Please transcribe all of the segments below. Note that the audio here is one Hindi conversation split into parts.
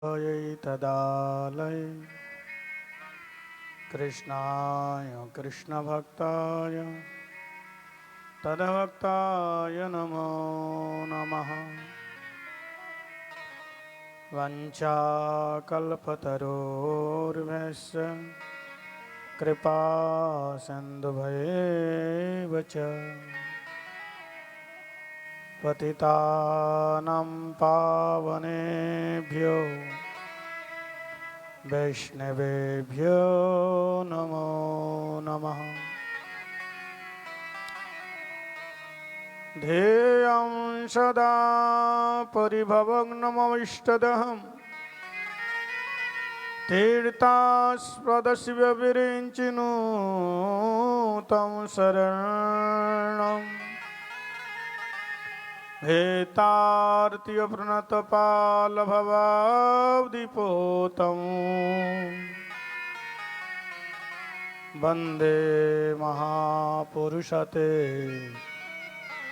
तदालय कृष्णाय कृष्णभक्ताय तद्भक्ताय नमो नमः। वञ्चाकल्पतरोर्भ्यश्च कृपा सिन्धुभैव च पतितानां पावनेभ्यो वैष्णवेभ्यो नमो नमः। ध्येयं सदा परिभवग्नमविष्टदहं तीर्थास्पदस्य विरिञ्चिनु तं शरणं हेतार्तियप्रणतपालभवाब्धिपोतं वन्दे महापुरुषते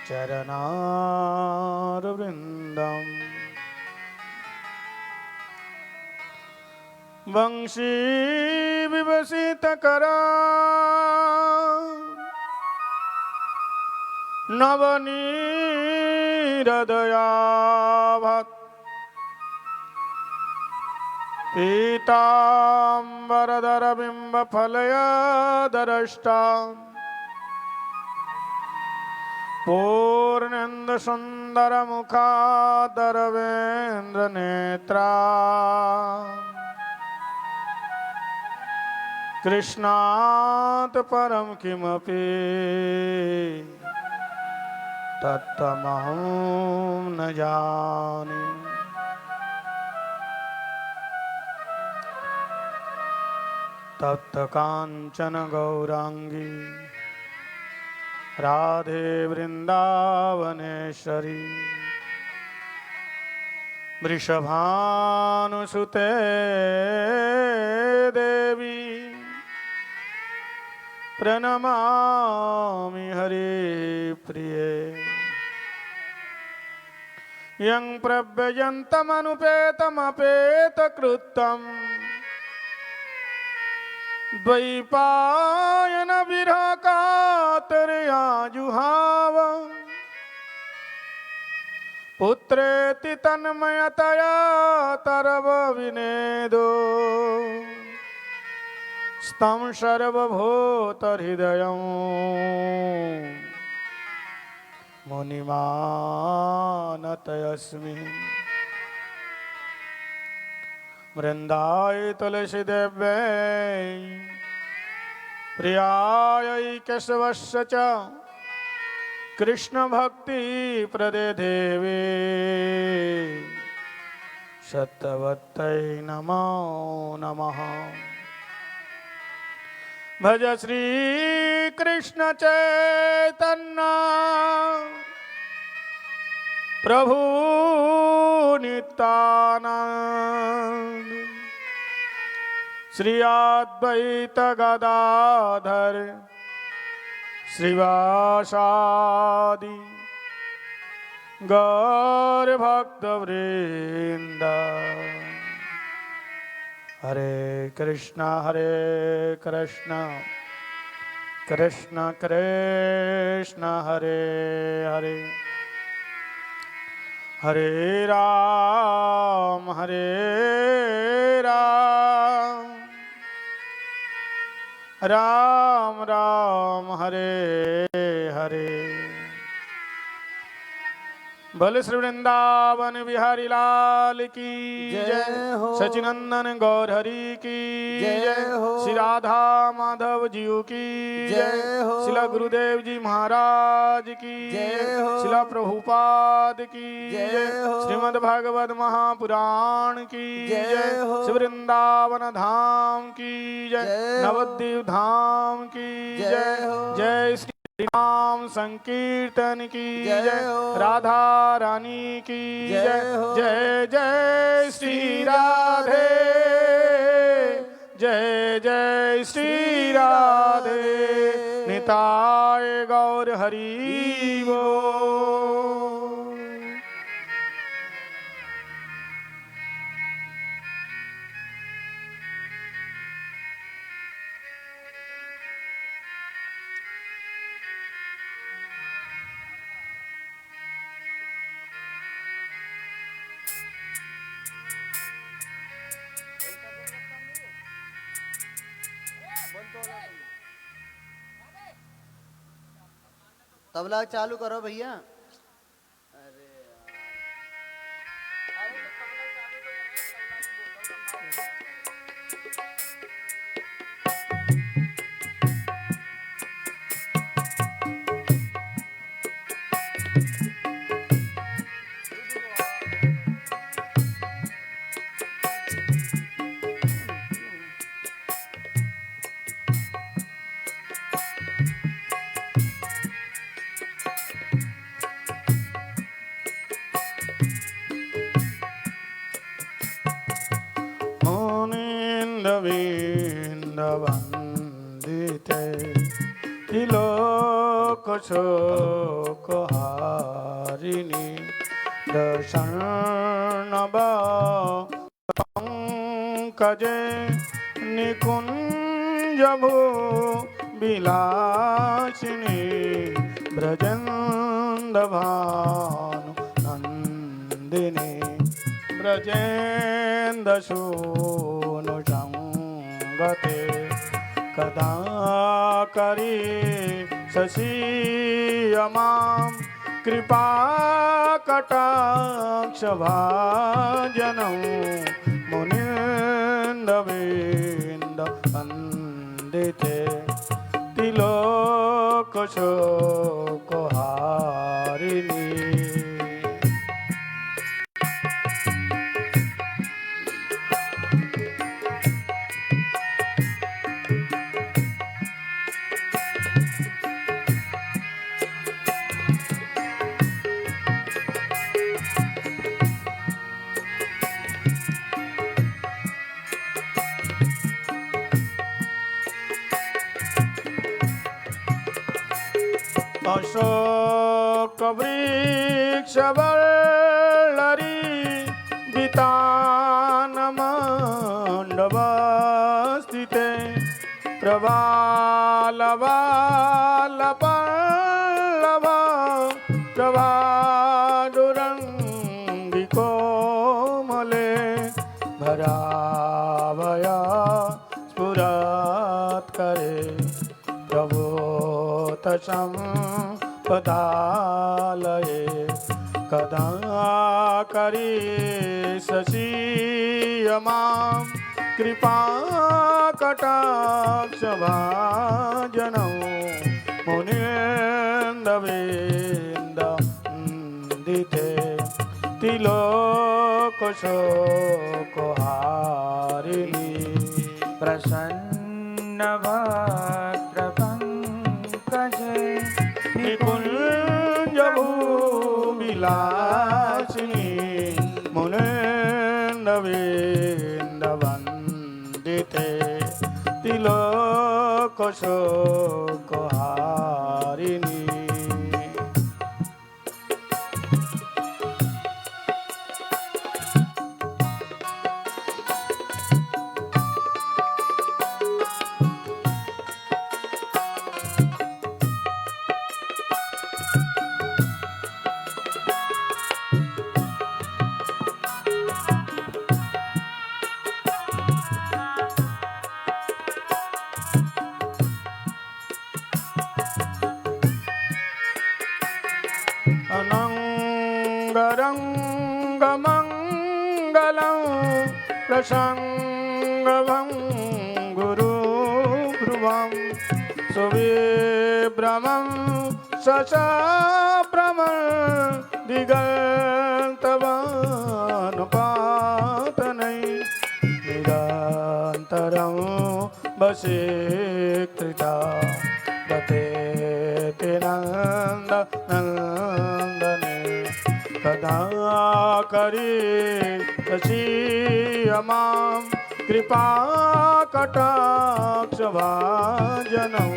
चरणारविन्दम्। वंशी विवसितकरा नवनीरदयाभत् पीताम्बरधरबिम्बफलयादरष्टा पूर्णेन्दुसुन्दरमुखादरवेन्द्रनेत्रा कृष्णात् परं किमपि तत्त्वमहं न जाने। तप्त काञ्चन गौरांगी राधे वृंदावनेश्वरी वृषभानुसुते देवी प्रणमामि हरिप्रिये। यं प्रव्यजन्तमनुपेतमपेतकृत्यं द्वैपायन विरहकातर्या जुहाव पुत्रेति तन्मयतया तरवविनेदो स्तं सर्वभूतहृदयं मुनिमानतयस्मि। वृन्दाय तुलसीदेव्यै प्रियायै केशवस्य च कृष्णभक्तिप्रदे देवे सत्यवत्यै नमो नमः। भज श्री कृष्ण चैतन्य प्रभु नित्यानंद श्री अद्वैत गदाधर श्रीवासादि गौर भक्त वृंद। हरे कृष्णा कृष्ण कृष्ण हरे हरे हरे राम राम राम हरे हरे। बोले श्री वृंदावन बिहारी लाल की जय हो। सचिनंदन गौर हरि की जय हो। श्री राधा माधव जी की जय हो। शिला गुरुदेव जी महाराज की जय हो। शिला प्रभुपाद की जय हो। श्रीमद् भागवत महापुराण की जय हो। श्री वृंदावन धाम की जय। नवद्वीप धाम की जय हो। जय श्री नाम संकीर्तन की जय हो। राधा रानी की जय हो। जय जय श्री राधे जय जय श्री राधे। निताय गौर हरि बोल। तबला चालू करो भैया। वंदिते त्रिलोक शोक हारिणी दर्शन पंकजे निकुंज भू विलासिनी ब्रजेंद भानु नंदिनी ब्रजेंद सूनु संगते कदा करी शशीयमां कृपा कटाक्ष भाजनौ मुनिंदविंद वंदिते तिलोक शोक हारिणी। अशोक वृक्ष वल्लरी वितान मंडप स्थिते प्रवालवाल पल्लव प्रवादुरंगी कोमले भरावया स्फुरत् करे प्रभोतसं पदालये कदा करी शशीयमां कृपा कटाक्ष भाजनौ मुनिंदविंदिते तिलोक शोक हारिणी। प्रसन्न भद्र पंकजे निकुंज भूविलासिनी मुनिंदविंद वंदिते तिलोक शोक हारिणी। अनंगरंगमंगलं प्रसंगवं गुरुभ्रुवं सुविभ्रमं शशभ्रमं दिगन्तवानुपातनै निरन्तरं वशीकृता गते नन्द नन्दने कदा करी शशीयमां कृपा कटाक्ष भाजनौ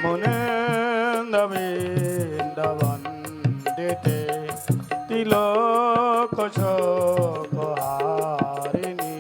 मुनिंदविंद वंदिते तिलोक शोक हारिणी।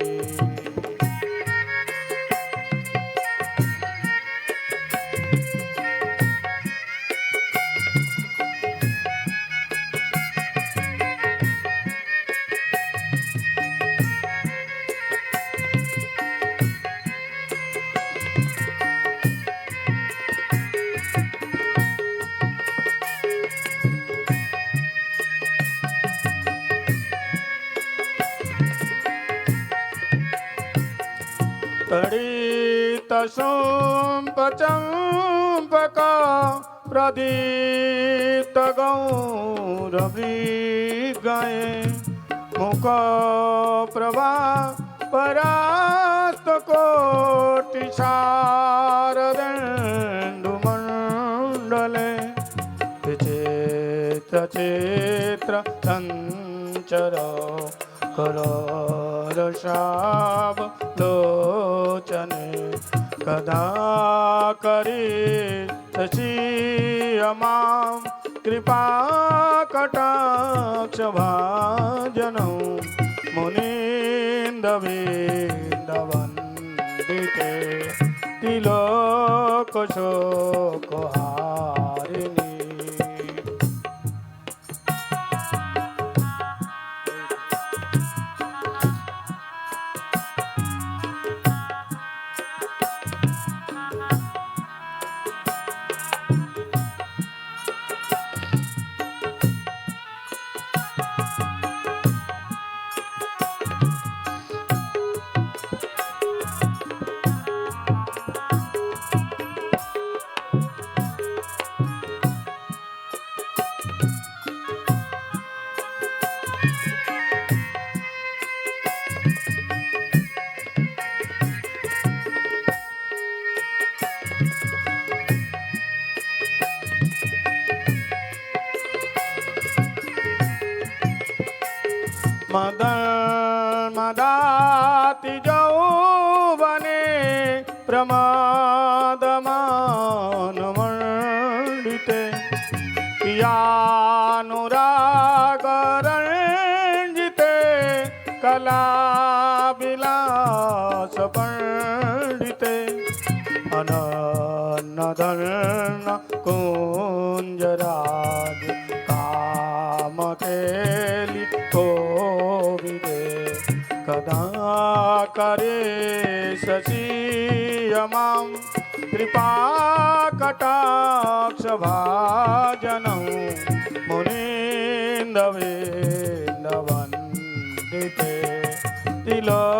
तडित शुम्प चम्पक प्रदीप्त गौरवृगये मुख प्रभा परास्त कोटि शारदेन्दुमण्डले विचित्र चित्र चञ्चर करोरसाव लोचने कदा करिष्यसि मां कृपा कटाक्ष भाजनं मुनीन्द्रवृन्दवन्दिते तिलोकशोकहारिणी। मदाति यौवने प्रमादमानमण्डिते पियानुरागरञ्जिते कलाविलासपण्डिते अनन्नधन कुञ्जराज कामकेलि कोविदे कदा करिष्यसि मां कृपा कटाक्ष भाजनं मुनीन्द्रवृन्दवन्दिते तिलोकशोकहारिणी।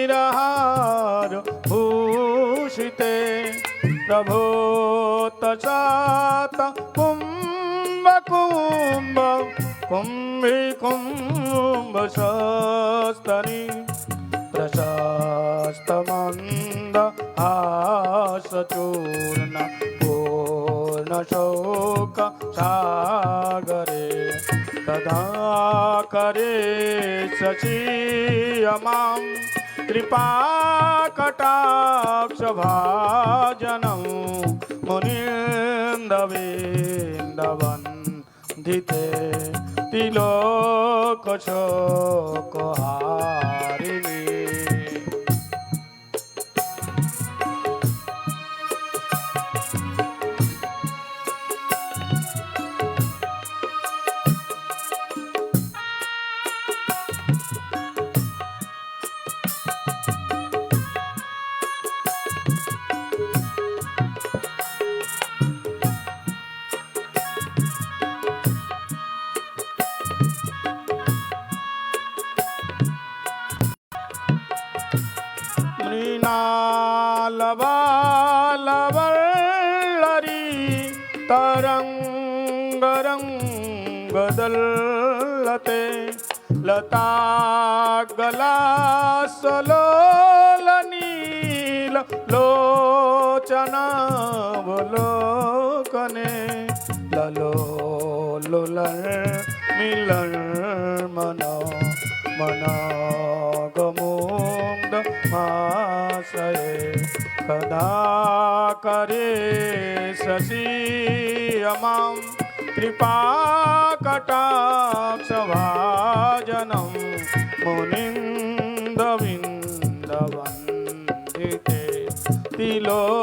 अशेषहावभावधीरहीरहार भूषिते प्रभोतचात कुम्भ कुम्भ कुम्भी कुम्भ शस्तनि प्रशस्तमन्द हासचूर्ण पूर्णशोक सागरे कदा करिष्यसि मां कृपा कटाक्ष भाजनं मुनीन्द्रवृन्दवन्दिते तिलोकशोकहारिणी। मृणालबालवल्लरी तरङ्गरङ्गदल्लते लतागलासलोलनील लोचनावलोकने ललोलुलर् मिलर्मनो मनोगमुग्धमाश्रये कदा करे शशियमां कृपाकटाक्षभाजनं मुनिन्दविन्दवन्दिते त्रिलोकशोकहारिणी।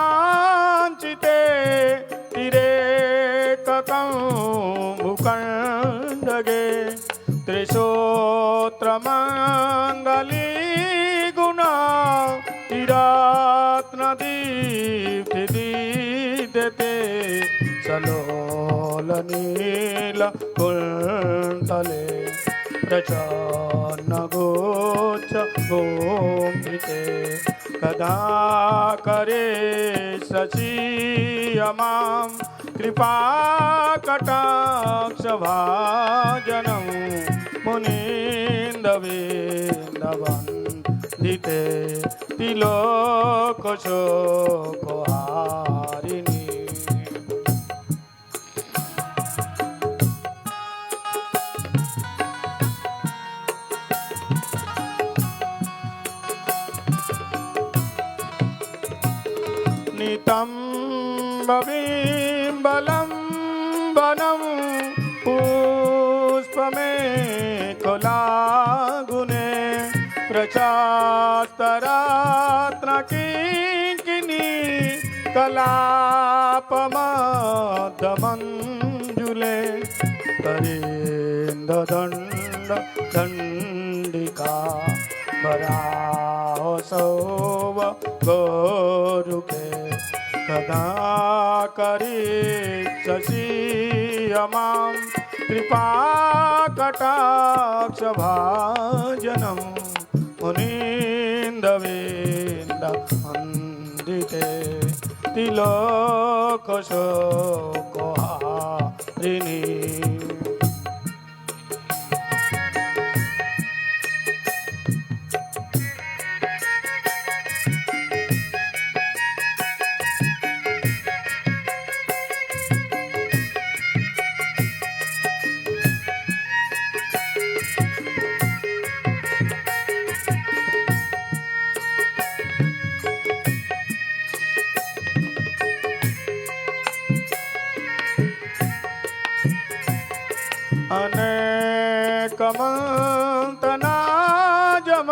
सुवर्णमालिकाञ्चिते तिरेककम्बुकण्डगे त्रिशोत्रमङ्गलीगुणा तिरात्नदीप्तिदीप्यते सलोलनीलकुन्तले प्रचन्नगोच्च भूमिते कदा करे शशियमां कृपाकटाक्षभाजनं मुनीन्दविन्दवन्दिते त्रिलोकशोकहारिणी। नितं बिम्बलं वनं पुष्पमेखलागुने प्रचास्तरात्नकिङ्किनी कलापमदमञ्जुले करेन्ददण्डदण्डिका वराहसौव गोरुके कदा करे शशियमां कृपाकटाक्षभाजनं मुनीन्दविन्दवन्दिते त्रिलोकशोकहारिणी।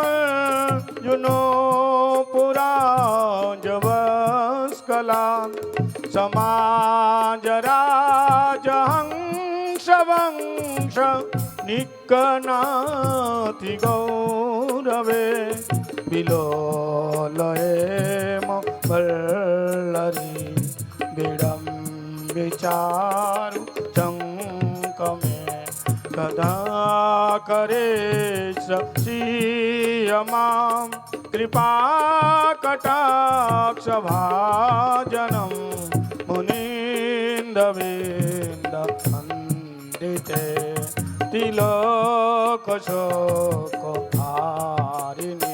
अनेकमन्तनाजमयुनो पुराजवस्कला समाजराजहंसवंश निक्कनाति गौरवे विलोलयेम वल्लरी विडं विचारु चङ्कमे कदा करे शशियमां कृपाकटाक्षभाजनं मुनीन्दविन्दवन्दिते त्रिलोकशोकहारिणी।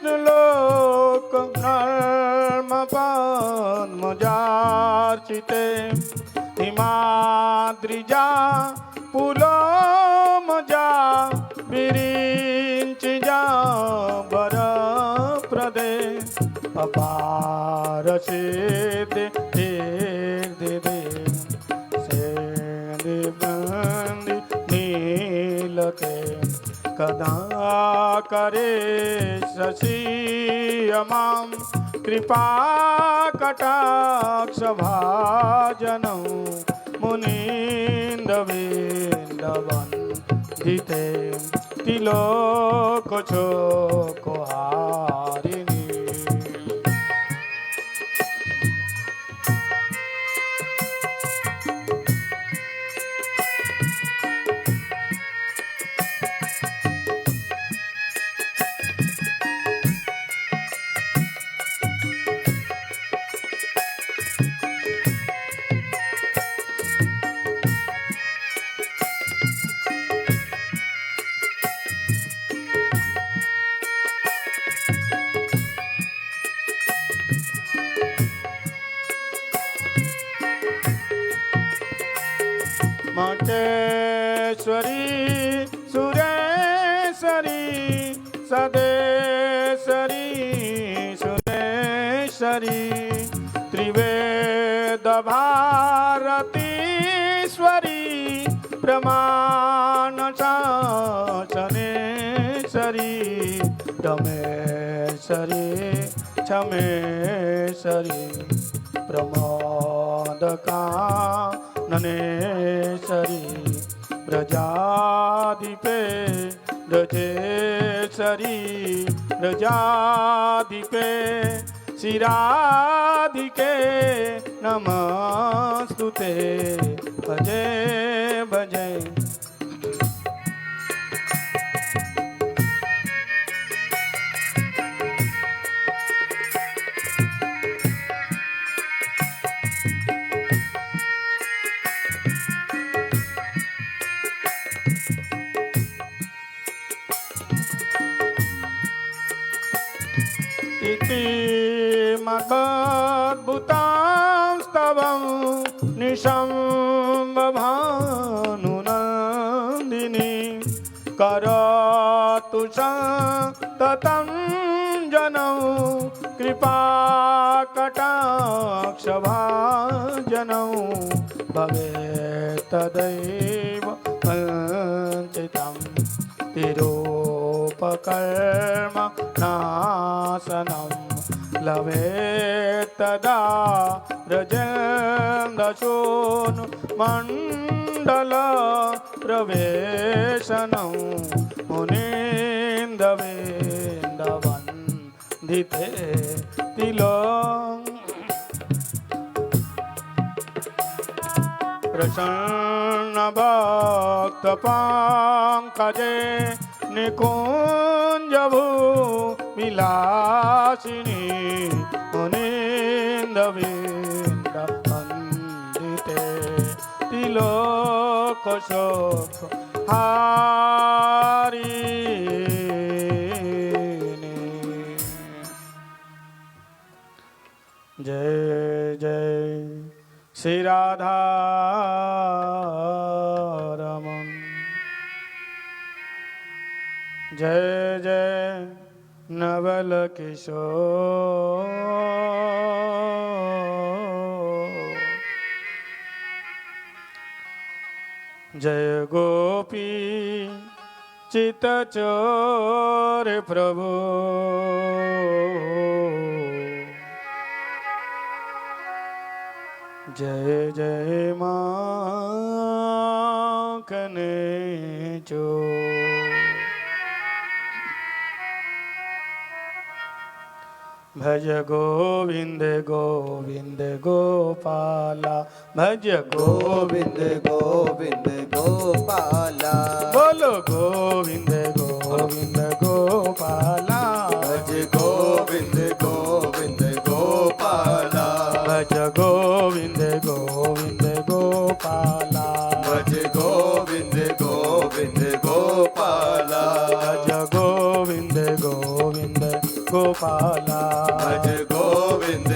अनन्तकोटिविष्णुलोक नर्म पद्मजार्चिते हिमाद्रिजा पुलोमजा विरिञ्चिजा वरप्रदे अपार सिद्धि दे सेन्दि नीलके कदा करे शशियमां कृपा कटाक्ष भाजनौ मुनीन्द्रविन्दवन्दिते तिलोकचोकोहारिणी मटेश्वरी सुरेश्वरी सदेश्वरी सुरेश्वरी त्रिवेद भारतीश्वरी प्रमाण शासनेश्वरी रमेश्वरी क्षमेश्वरी प्रमोदका ननेश्वरी ब्रजाधिपे ब्रजेश्वरी ब्रजाधिपे शिराधिके नमस्तुते भजे भजे मद्भुतां स्तवं निशम्भानुनन्दिनी करोतु सततं जनौ कृपाकटाक्षभाजनौ भवेत् तदैव वञ्चितं तिरोपकर्म नाशनं लभेत् तदा व्रजेन्द्रसूनु मण्डल प्रवेशनं मुनीन्द्रविन्दवन्दिते प्रसन्न भक्तपङ्कजे निकुञ्जभू विलासिनी मुनीन्द्रविन्दवन्दिते तिलोकशोक हारिणी। जय जय श्री राधा रमन। जय जय नवल किशोर। जय गोपी चितचोर प्रभु। जय जय माखने चो। भज गोविंद गोविंद गोपाला। भज गोविंद गोविंद गोपाला। बोलो गोविंद गोविंद गोपाला। भज गोविंद गोविंद गोपाला। भज गोविंद गोविंद गोपाला। भज गोविंद गोविंद गोपाला। भज गोविंद गोविंद गोपाला। भज गोविंद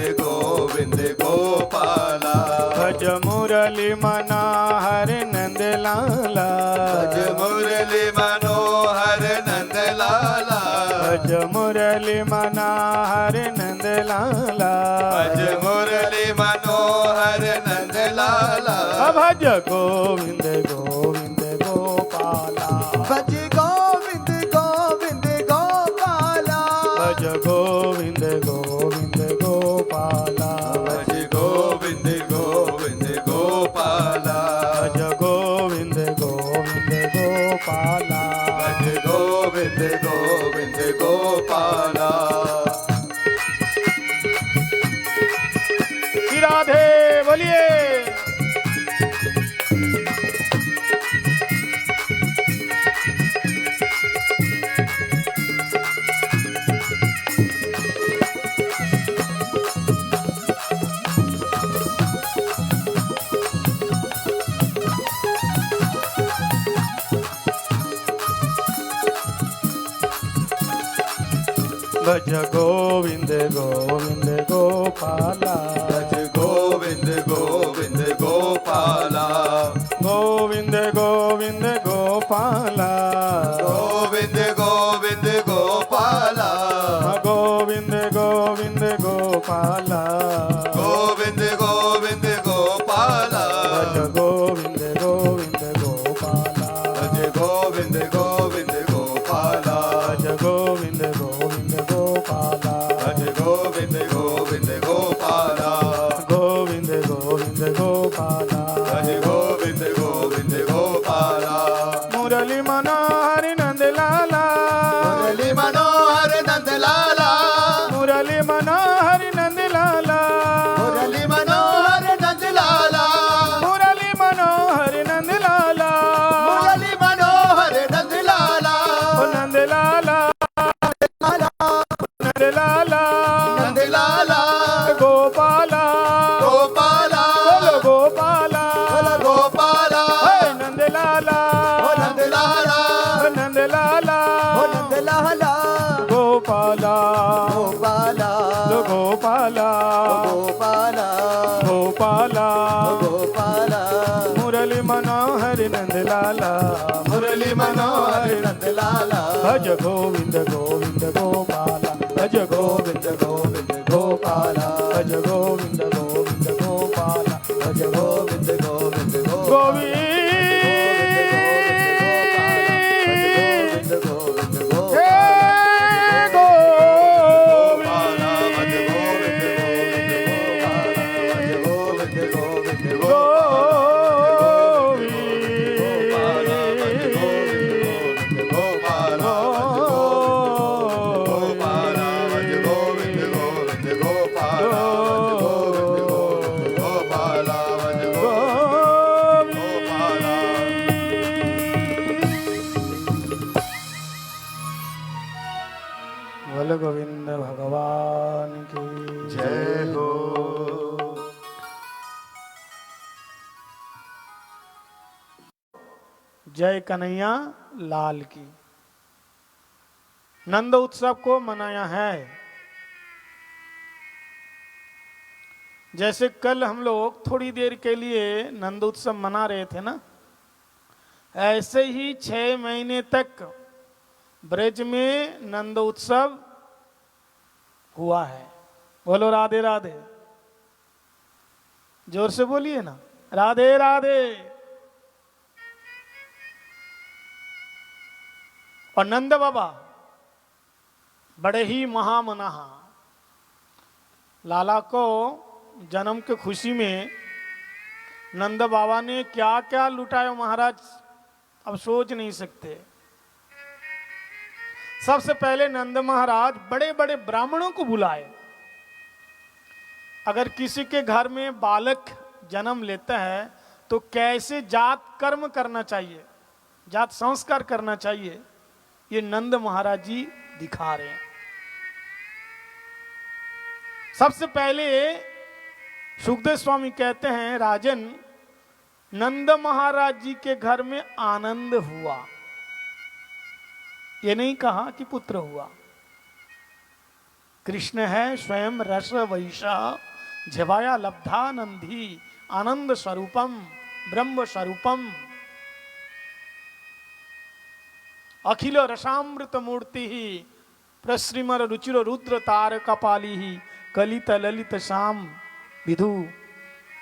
भज गोविंद गोविंद गोपाला भज गोविंद गोविंद गोपाला भज गोविंद गोविंद गोपाला भज गोविंद गोविंद गोपाला भज गोविंद गोविंद गोपाला भज गोविंद गोविंद गोपाला श्री राधे बोलिए। भज गोविंद गोविंद गोपाला भज गोविंद गोविंद गोपाला गोविंद गोविंद गोपाला गोविंद गोविंद गोपाला गोविंद गोविंद गोपाला गोविंद गोविंद गोपाला भज गोविंद गोविंद गोपाला भज गोविंद गोविंद गोपाला भज गोविंद गोविंद गोपाला भज गोविंद गोविंद गोपाला गोविंद गोविंद गोपाला भज गोविंद गोविंद गोपाला मुरली मनोहर नंद लाला मुरली मनोहर नंद लाला मुरली मनोहर नंद लाला मुरली मनोहर नंद लाला मुरली मनोहर नंद लाला मुरली मनोहर नंद लाला ओ नंद लाला नंद लाला नंद लाला गोपाला गोपाला बोलो गोपाला गोपाला हे नंद लाला ओ नंद लाला ओ नंद लाला ओ नंद लाला गोपाला गोपाला लो गोपाला गोपाला गोपाला गोपाला मुरली मनोहर नंद लाला मुरली मनोहर नंद लाला भज गोविंद गोविंद गोपाला भज गोविंद गोविंद गोपाला भज गोविंद गोविंद गोपाला भज गोविंद गोविंद गोविंद गोविंद गोविंद हे गोपाला भज गोविंद गोविंद गोपाला भज गोविंद गोविंद गोपाला भज गोविंद गोपाला गोपाला भज गोविंद गोविंद गोपाला भज गोविंद गोविंद गोपाला भज गोपाला बोल गोविंद भगवान की जय हो जय कन्हैया लाल की। नंद उत्सव को मनाया है। जैसे कल हम लोग थोड़ी देर के लिए नंद उत्सव मना रहे थे ना, ऐसे ही 6 महीने तक ब्रज में नंद उत्सव हुआ है। बोलो राधे राधे, जोर से बोलिए ना, राधे राधे। और नंद बाबा बड़े ही महामना, लाला को जन्म के खुशी में नंद बाबा ने क्या क्या लुटाया महाराज, अब सोच नहीं सकते। सबसे पहले नंद महाराज बड़े बड़े ब्राह्मणों को बुलाए। अगर किसी के घर में बालक जन्म लेता है तो कैसे जात कर्म करना चाहिए, जात संस्कार करना चाहिए, ये नंद महाराज जी दिखा रहे हैं। सबसे पहले सुखदेव स्वामी कहते हैं, राजन नंद महाराज जी के घर में आनंद हुआ, ये नहीं कहा कि पुत्र हुआ। कृष्ण है स्वयं रस वैशा झवाया लब्धानंदी आनंद स्वरूपम ब्रह्म स्वरूपम अखिल रसामृत मूर्ति ही प्रश्रिमर रुचिर रुद्र तार कपाली ही कलित ललित श्याम विधु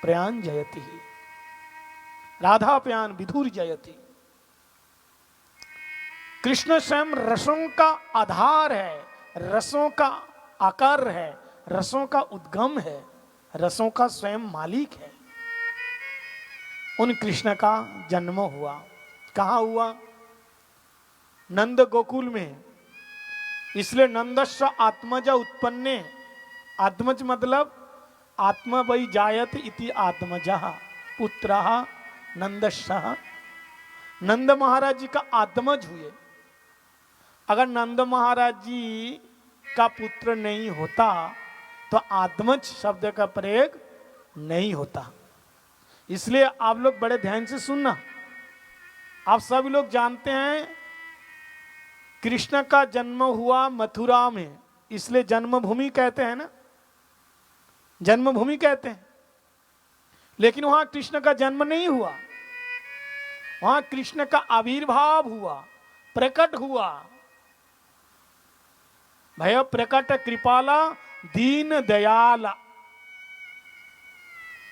प्रयान जयति ही। राधाप्यान विधुर जयति। कृष्ण स्वयं रसों का आधार है, रसों का आकार है, रसों का उद्गम है, रसों का स्वयं मालिक है। उन कृष्ण का जन्म हुआ। कहाँ हुआ? नंद गोकुल में। इसलिए नंदस्व आत्मज उत्पन्ने। आत्मज मतलब आत्मा वै जायत इति आत्मजः पुत्रः नंदस्व। नंद महाराज जी का आत्मज हुए। अगर नंद महाराज जी का पुत्र नहीं होता तो आत्मज शब्द का प्रयोग नहीं होता। इसलिए आप लोग बड़े ध्यान से सुनना। आप सभी लोग जानते हैं कृष्ण का जन्म हुआ मथुरा में, इसलिए जन्मभूमि कहते हैं ना, जन्मभूमि कहते हैं। लेकिन वहां कृष्ण का जन्म नहीं हुआ, वहां कृष्ण का आविर्भाव हुआ, प्रकट हुआ। भय प्रकट कृपाला दीन दयाला।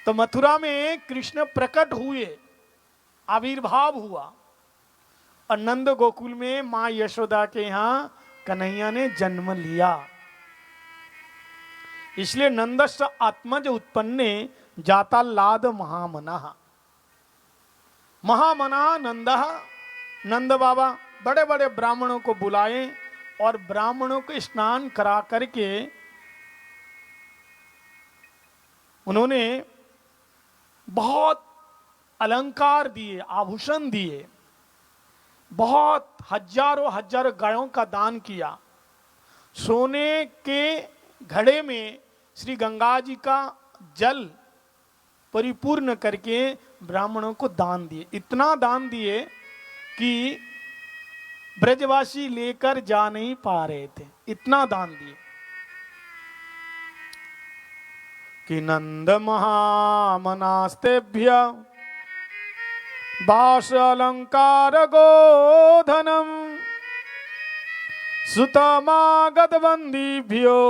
तो मथुरा में कृष्ण प्रकट हुए, आविर्भाव हुआ। और नंद गोकुल में मां यशोदा के यहां कन्हैया ने जन्म लिया। इसलिए नंदस्व आत्मज उत्पन्ने जाता लाद महामना। महामना नंदः। नंद बाबा बड़े बड़े ब्राह्मणों को बुलाए और ब्राह्मणों को स्नान करा करके उन्होंने बहुत अलंकार दिए, आभूषण दिए, बहुत हजारों हजारों गायों का दान किया। सोने के घड़े में श्री गंगा जी का जल परिपूर्ण करके ब्राह्मणों को दान दिए। इतना दान दिए कि ब्रजवासी लेकर जा नहीं पा रहे थे, इतना दान दिए। कि नंद महामनास्तेभ्य बास अलंकार गोधनम सुतमागत बंदीभ्यो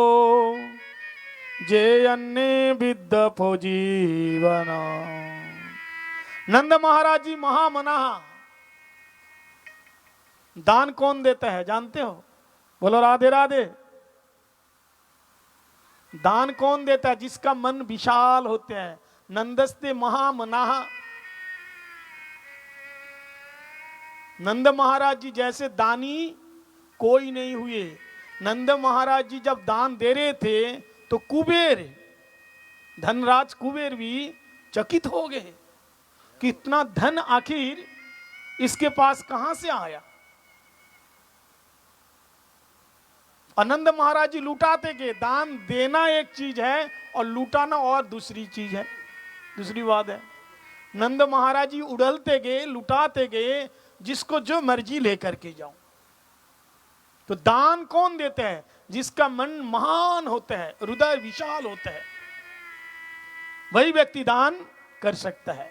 जेयन्ने विद्यफो जीवन। नंद महाराज जी महामना। दान कौन देता है जानते हो? बोलो राधे राधे। दान कौन देता है? जिसका मन विशाल होते हैं। नंदस्ते महामनाः। नंद महाराज जी जैसे दानी कोई नहीं हुए। नंद महाराज जी जब दान दे रहे थे तो कुबेर, धनराज कुबेर भी चकित हो गए कि इतना धन आखिर इसके पास कहां से आया। आनंद महाराज जी लुटाते गए। दान देना एक चीज है और लुटाना और दूसरी चीज है, दूसरी बात है। नंद महाराज जी उड़लते गए, लुटाते गए, जिसको जो मर्जी लेकर के जाओ। तो दान कौन देता है? जिसका मन महान होता है, हृदय विशाल होता है, वही व्यक्ति दान कर सकता है,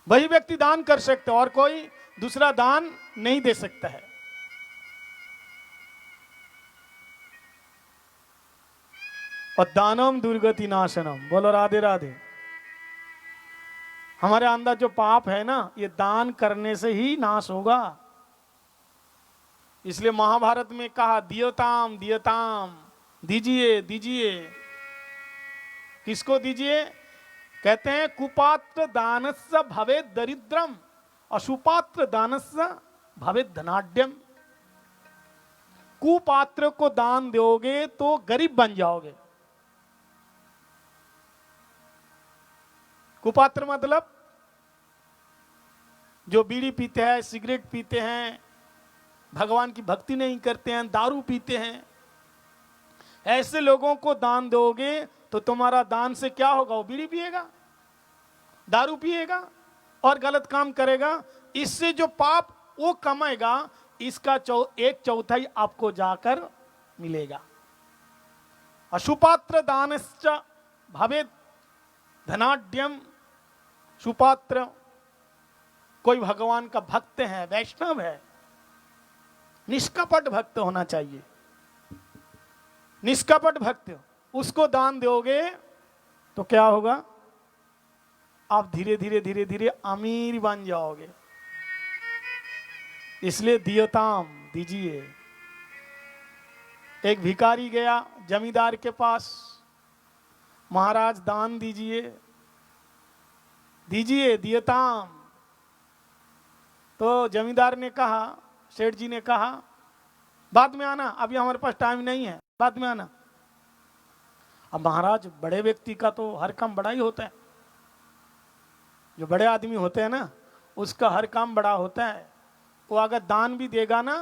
वही व्यक्ति दान कर सकता है, और कोई दूसरा दान नहीं दे सकता है। और दानम दुर्गति नाशनम। बोलो राधे राधे। हमारे अंदर जो पाप है ना, ये दान करने से ही नाश होगा। इसलिए महाभारत में कहा दियताम दियताम, दीजिए दीजिए। किसको दीजिए? कहते हैं कुपात्र दानस्य भवेत् दरिद्रम असुपात्र दानस्य भवेत् धनाढ्यम। कुपात्र को दान दोगे तो गरीब बन जाओगे। कुपात्र मतलब जो बीड़ी पीते हैं, सिगरेट पीते हैं, भगवान की भक्ति नहीं करते हैं, दारू पीते हैं, ऐसे लोगों को दान दोगे तो तुम्हारा दान से क्या होगा? वो बीड़ी पिएगा, दारू पिएगा और गलत काम करेगा। इससे जो पाप वो कमाएगा, इसका 1/4 आपको जाकर मिलेगा। अशुपात्र दानश्च भवेत् धनाढ्यम। सुपात्र कोई भगवान का भक्त है, वैष्णव है, निष्कपट भक्त होना चाहिए। निष्कपट भक्त, उसको दान दोगे तो क्या होगा? आप धीरे धीरे धीरे अमीर बन जाओगे। इसलिए दियताम, दीजिए। एक भिखारी गया जमींदार के पास, महाराज दान दीजिए, दीजिए दियताम। तो जमींदार ने कहा, सेठ जी ने कहा, बाद में आना, अभी हमारे पास टाइम नहीं है, बाद में आना। अब महाराज, बड़े व्यक्ति का तो हर काम बड़ा ही होता है, जो बड़े आदमी होते हैं ना, उसका हर काम बड़ा होता है। वो अगर दान भी देगा ना,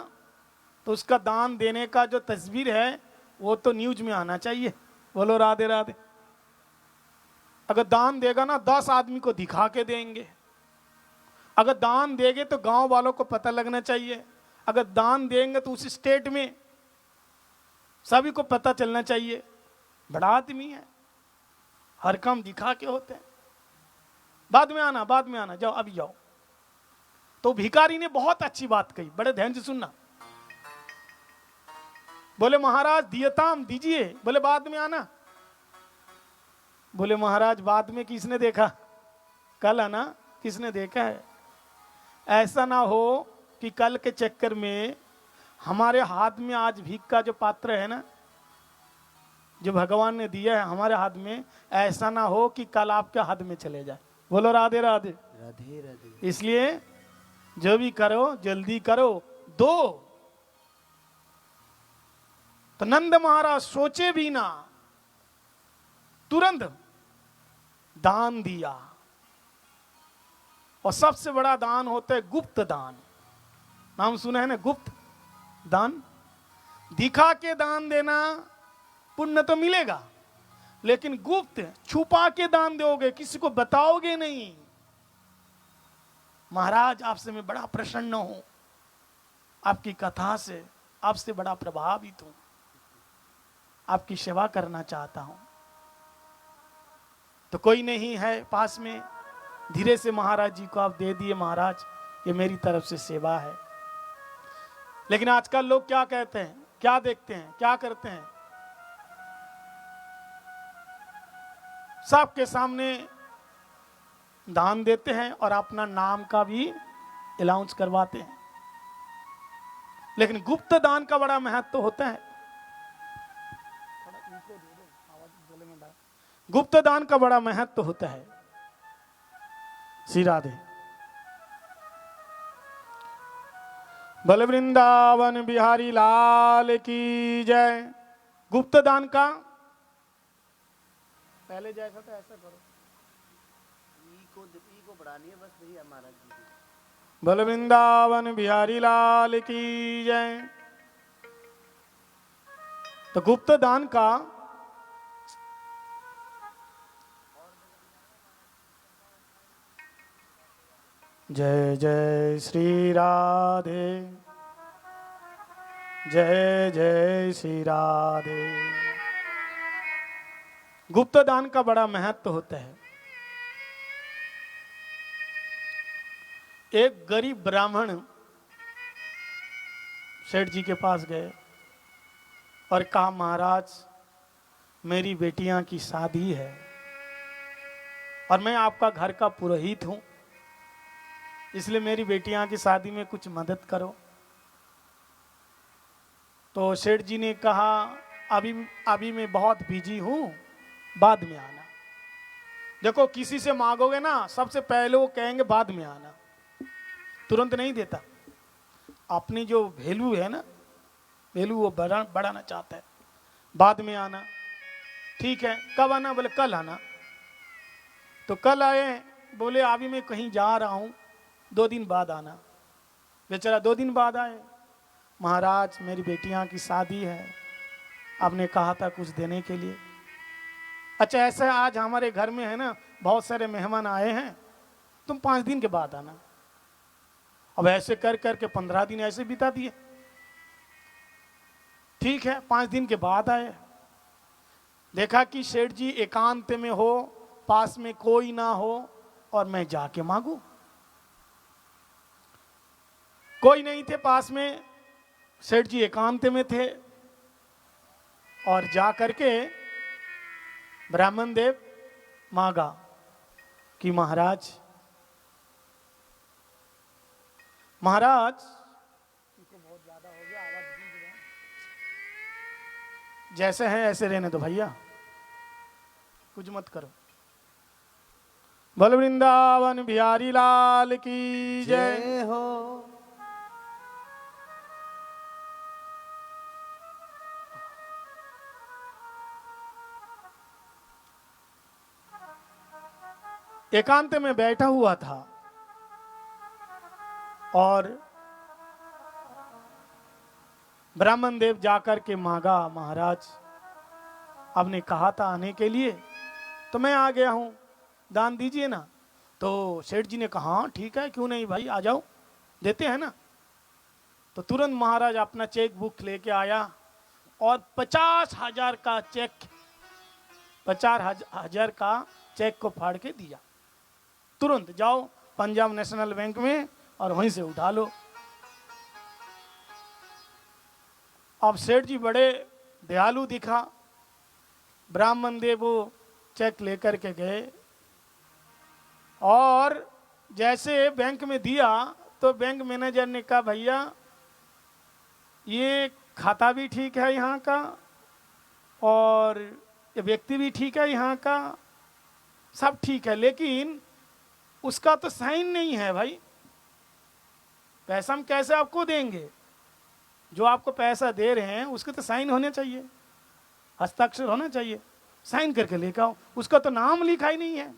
तो उसका दान देने का जो तस्वीर है वो तो न्यूज में आना चाहिए। बोलो राधे राधे। अगर दान देगा ना, 10 आदमी को दिखा के देंगे। अगर दान देंगे तो गांव वालों को पता लगना चाहिए। अगर दान देंगे तो उस स्टेट में सभी को पता चलना चाहिए, बड़ा आदमी है, हर काम दिखा के होते हैं। बाद में आना, बाद में आना, जाओ अभी जाओ। तो भिखारी ने बहुत अच्छी बात कही, बड़े ध्यान से सुनना। बोले महाराज दियताम, दीजिए। बोले बाद में आना। बोले महाराज, बाद में किसने देखा, कल आना, किसने देखा है। ऐसा ना हो कि कल के चक्कर में हमारे हाथ में आज भीख का जो पात्र है ना, जो भगवान ने दिया है हमारे हाथ में, ऐसा ना हो कि कल आपके हाथ में चले जाए। बोलो राधे राधे। राधे राधे। इसलिए जो भी करो जल्दी करो, दो। तो नंद महाराज सोचे भी ना, तुरंत दान दिया। और सबसे बड़ा दान होता है गुप्त दान। नाम सुना है ना, गुप्त दान। दिखा के दान देना पुण्य तो मिलेगा, लेकिन गुप्त छुपा के दान दोगे, किसी को बताओगे नहीं। महाराज, आपसे मैं बड़ा प्रसन्न हूं, आपकी कथा से आपसे बड़ा प्रभावित हूं, आपकी सेवा करना चाहता हूं। तो कोई नहीं है पास में, धीरे से महाराज जी को आप दे दिए, महाराज ये मेरी तरफ से सेवा है। लेकिन आजकल लोग क्या कहते हैं, क्या देखते हैं, क्या करते हैं, सबके सामने दान देते हैं और अपना नाम का भी अनाउंस करवाते हैं। लेकिन गुप्त दान का बड़ा महत्व होता है। गुप्त दान का बड़ा महत्व होता है। श्री राधे। बल वृंदावन बिहारी लाल की जय। गुप्त दान का पहले जैसा था ऐसा करो, ई को बढ़ानी है बस, भैया महाराज जी की। बल वृंदावन बिहारी लाल की जय। तो गुप्त दान का जय जय श्री राधे, जय जय श्री राधे। गुप्त दान का बड़ा महत्व होता है। एक गरीब ब्राह्मण सेठ जी के पास गए और कहा, महाराज मेरी बेटियां की शादी है और मैं आपका घर का पुरोहित हूं, इसलिए मेरी बेटियां की शादी में कुछ मदद करो। तो सेठ जी ने कहा, अभी मैं बहुत बिजी हूं, बाद में आना। देखो, किसी से मांगोगे ना, सबसे पहले वो कहेंगे बाद में आना, तुरंत नहीं देता। अपनी जो वैल्यू है ना, वैल्यू वो बढ़ाना चाहता है। बाद में आना, ठीक है, कब आना? बोले कल आना। तो कल आए, बोले अभी मैं कहीं जा रहा हूं, 2 दिन बाद आना। बेचारा 2 दिन बाद आए, महाराज मेरी बेटियां की शादी है, आपने कहा था कुछ देने के लिए। अच्छा ऐसा है, आज हमारे घर में है ना बहुत सारे मेहमान आए हैं, तुम 5 दिन के बाद आना। अब ऐसे कर करके 15 दिन ऐसे बिता दिए। ठीक है, 5 दिन के बाद आए, देखा कि सेठ जी एकांत में हो, पास में कोई ना हो, और मैं जाके मांगू। कोई नहीं थे पास में, सेठ जी एकांत में थे, और जा करके ब्राह्मण देव मांगा। कि महाराज महाराज जैसे हैं ऐसे रहने दो भैया, कुछ मत करो। बोल वृंदावन बिहारी लाल की जय। जय हो। एकांत में बैठा हुआ था और ब्राह्मण देव जाकर के मांगा, महाराज आपने कहा था आने के लिए तो मैं आ गया हूं, दान दीजिए ना। तो सेठ जी ने कहा हाँ ठीक है, क्यों नहीं भाई, आ जाओ, देते हैं ना। तो तुरंत महाराज अपना चेक बुक लेके आया और 50,000 का चेक, 50,000 का चेक को फाड़ के दिया। तुरंत जाओ पंजाब नेशनल बैंक में और वहीं से उठा लो। अब सेठ जी बड़े दयालु दिखा, ब्राह्मण देव वो चेक लेकर के गए और जैसे बैंक में दिया तो बैंक मैनेजर ने कहा भैया ये खाता भी ठीक है यहाँ का और ये व्यक्ति भी ठीक है यहाँ का, सब ठीक है, लेकिन उसका तो साइन नहीं है भाई, पैसा हम कैसे आपको देंगे? जो आपको पैसा दे रहे हैं उसके तो साइन होने चाहिए, हस्ताक्षर होना चाहिए, साइन करके लेकर आओ। उसका तो नाम लिखा ही नहीं है।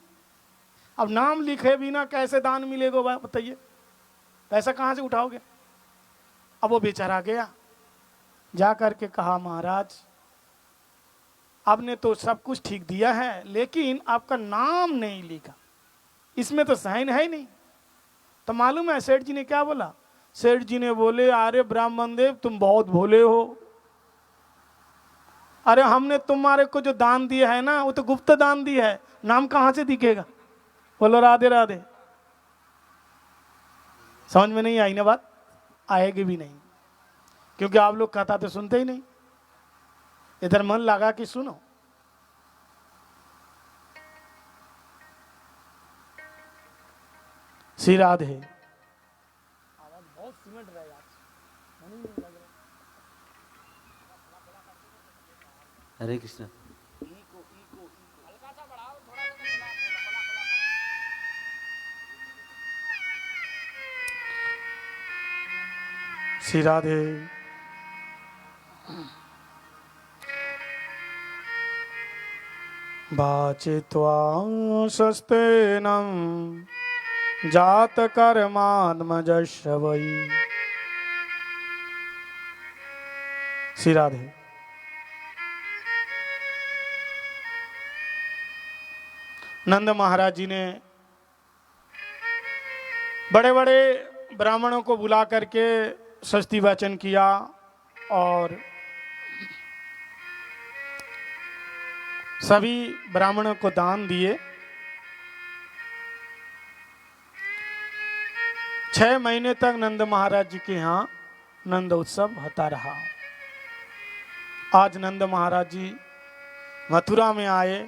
अब नाम लिखे बिना कैसे दान मिलेगा बताइए, पैसा कहाँ से उठाओगे? अब वो बेचारा गया, जा करके कहा महाराज आपने तो सब कुछ ठीक दिया है लेकिन आपका नाम नहीं लिखा, इसमें तो साइन है ही नहीं। तो मालूम है सेठ जी ने क्या बोला? सेठ जी ने बोले अरे ब्राह्मण देव तुम बहुत भोले हो, अरे हमने तुम्हारे को जो दान दिया है ना वो तो गुप्त दान दिया है, नाम कहाँ से दिखेगा? बोलो राधे राधे। समझ में नहीं आई ना बात? आएगी भी नहीं, क्योंकि आप लोग कथा तो सुनते ही नहीं, इधर मन लगा कि सुनो। श्री राधे। आवाज बहुत सिमट रहा है आज। हरे कृष्ण। श्री राधे। वाचित्वा स्वस्तेनं जात कर्मात्मजस्य वै। श्री राधे। नंद महाराज जी ने बड़े बड़े ब्राह्मणों को बुला करके स्वस्ति वाचन किया और सभी ब्राह्मणों को दान दिए। 6 महीने तक नंद महाराज जी के यहाँ नंद उत्सव होता रहा। आज नंद महाराज जी मथुरा में आए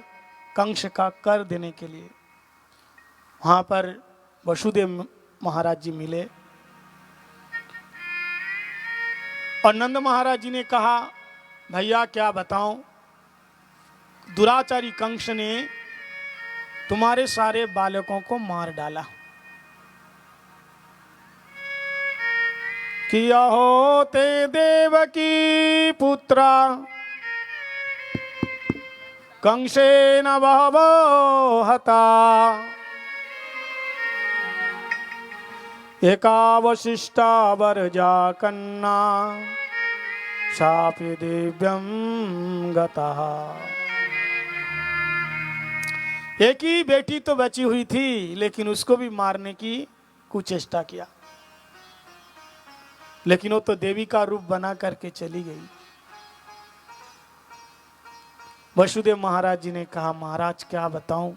कंस का कर देने के लिए। वहाँ पर वसुदेव महाराज जी मिले और नंद महाराज जी ने कहा भैया क्या बताऊं, दुराचारी कंस ने तुम्हारे सारे बालकों को मार डाला। किया हो ते देवकी पुत्रा कंसेन बहवो हता एकावशिष्टा वरजा कन्ना शापि दिव्यं गतः। एक ही बेटी तो बची हुई थी लेकिन उसको भी मारने की कुचेष्टा किया, लेकिन वो तो देवी का रूप बना करके चली गई। वसुदेव महाराज जी ने कहा महाराज क्या बताऊं,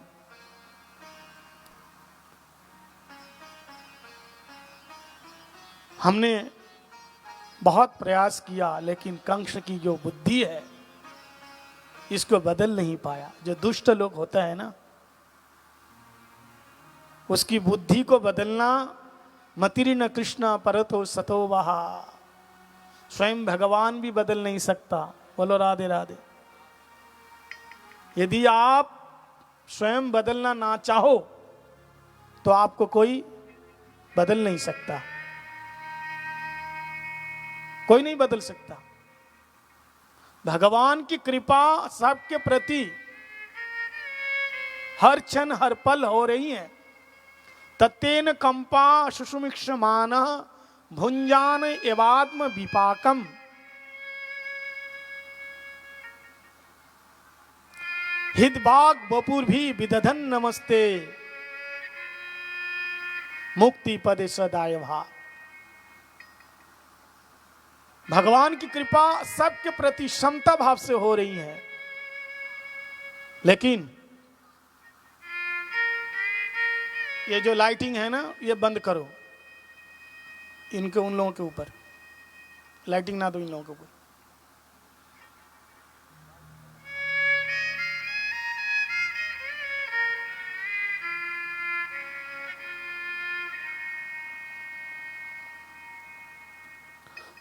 हमने बहुत प्रयास किया लेकिन कंस की जो बुद्धि है इसको बदल नहीं पाया। जो दुष्ट लोग होता है ना उसकी बुद्धि को बदलना। मतिर्न कृष्ण परतो सतो वहा, स्वयं भगवान भी बदल नहीं सकता। बोलो राधे राधे। यदि आप स्वयं बदलना ना चाहो तो आपको कोई बदल नहीं सकता, कोई नहीं बदल सकता। भगवान की कृपा सबके प्रति हर क्षण हर पल हो रही है। तत्तेन कंपा शुशुमिक्षमान भुंजान एवात्म विपाकम। हितभाग बपुर भी विदधन नमस्ते मुक्ति पदे सदाय भा। भगवान की कृपा सबके प्रति समता भाव से हो रही है, लेकिन ये जो लाइटिंग है ना, ये बंद करो। इनके उन लोगों के ऊपर लाइटिंग ना दो, इन लोगों के ऊपर।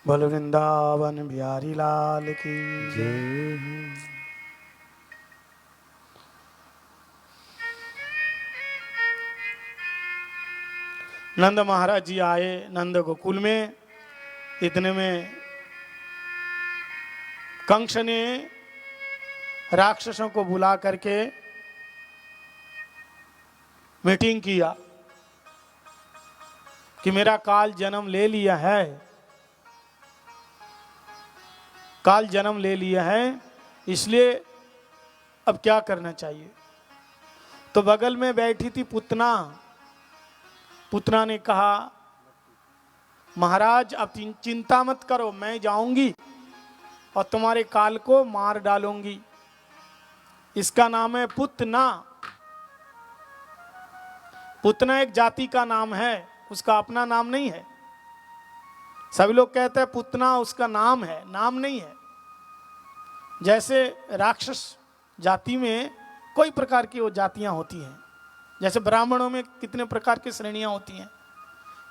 बोलो वृंदावन बिहारी लाल की जय हो। नंद महाराज जी आए नंद गोकुल में। इतने में कंस ने राक्षसों को बुला करके मीटिंग किया कि मेरा काल जन्म ले लिया है, काल जन्म ले लिया है, इसलिए अब क्या करना चाहिए। तो बगल में बैठी थी पुतना। पुतना ने कहा, महाराज अब चिंता मत करो, मैं जाऊंगी और तुम्हारे काल को मार डालूंगी। इसका नाम है पुतना। पुतना एक जाति का नाम है, उसका अपना नाम नहीं है। सभी लोग कहते हैं पुतना उसका नाम है, नाम नहीं है। जैसे राक्षस जाति में कोई प्रकार की वो जातियां होती हैं, जैसे ब्राह्मणों में कितने प्रकार की श्रेणियां होती हैं,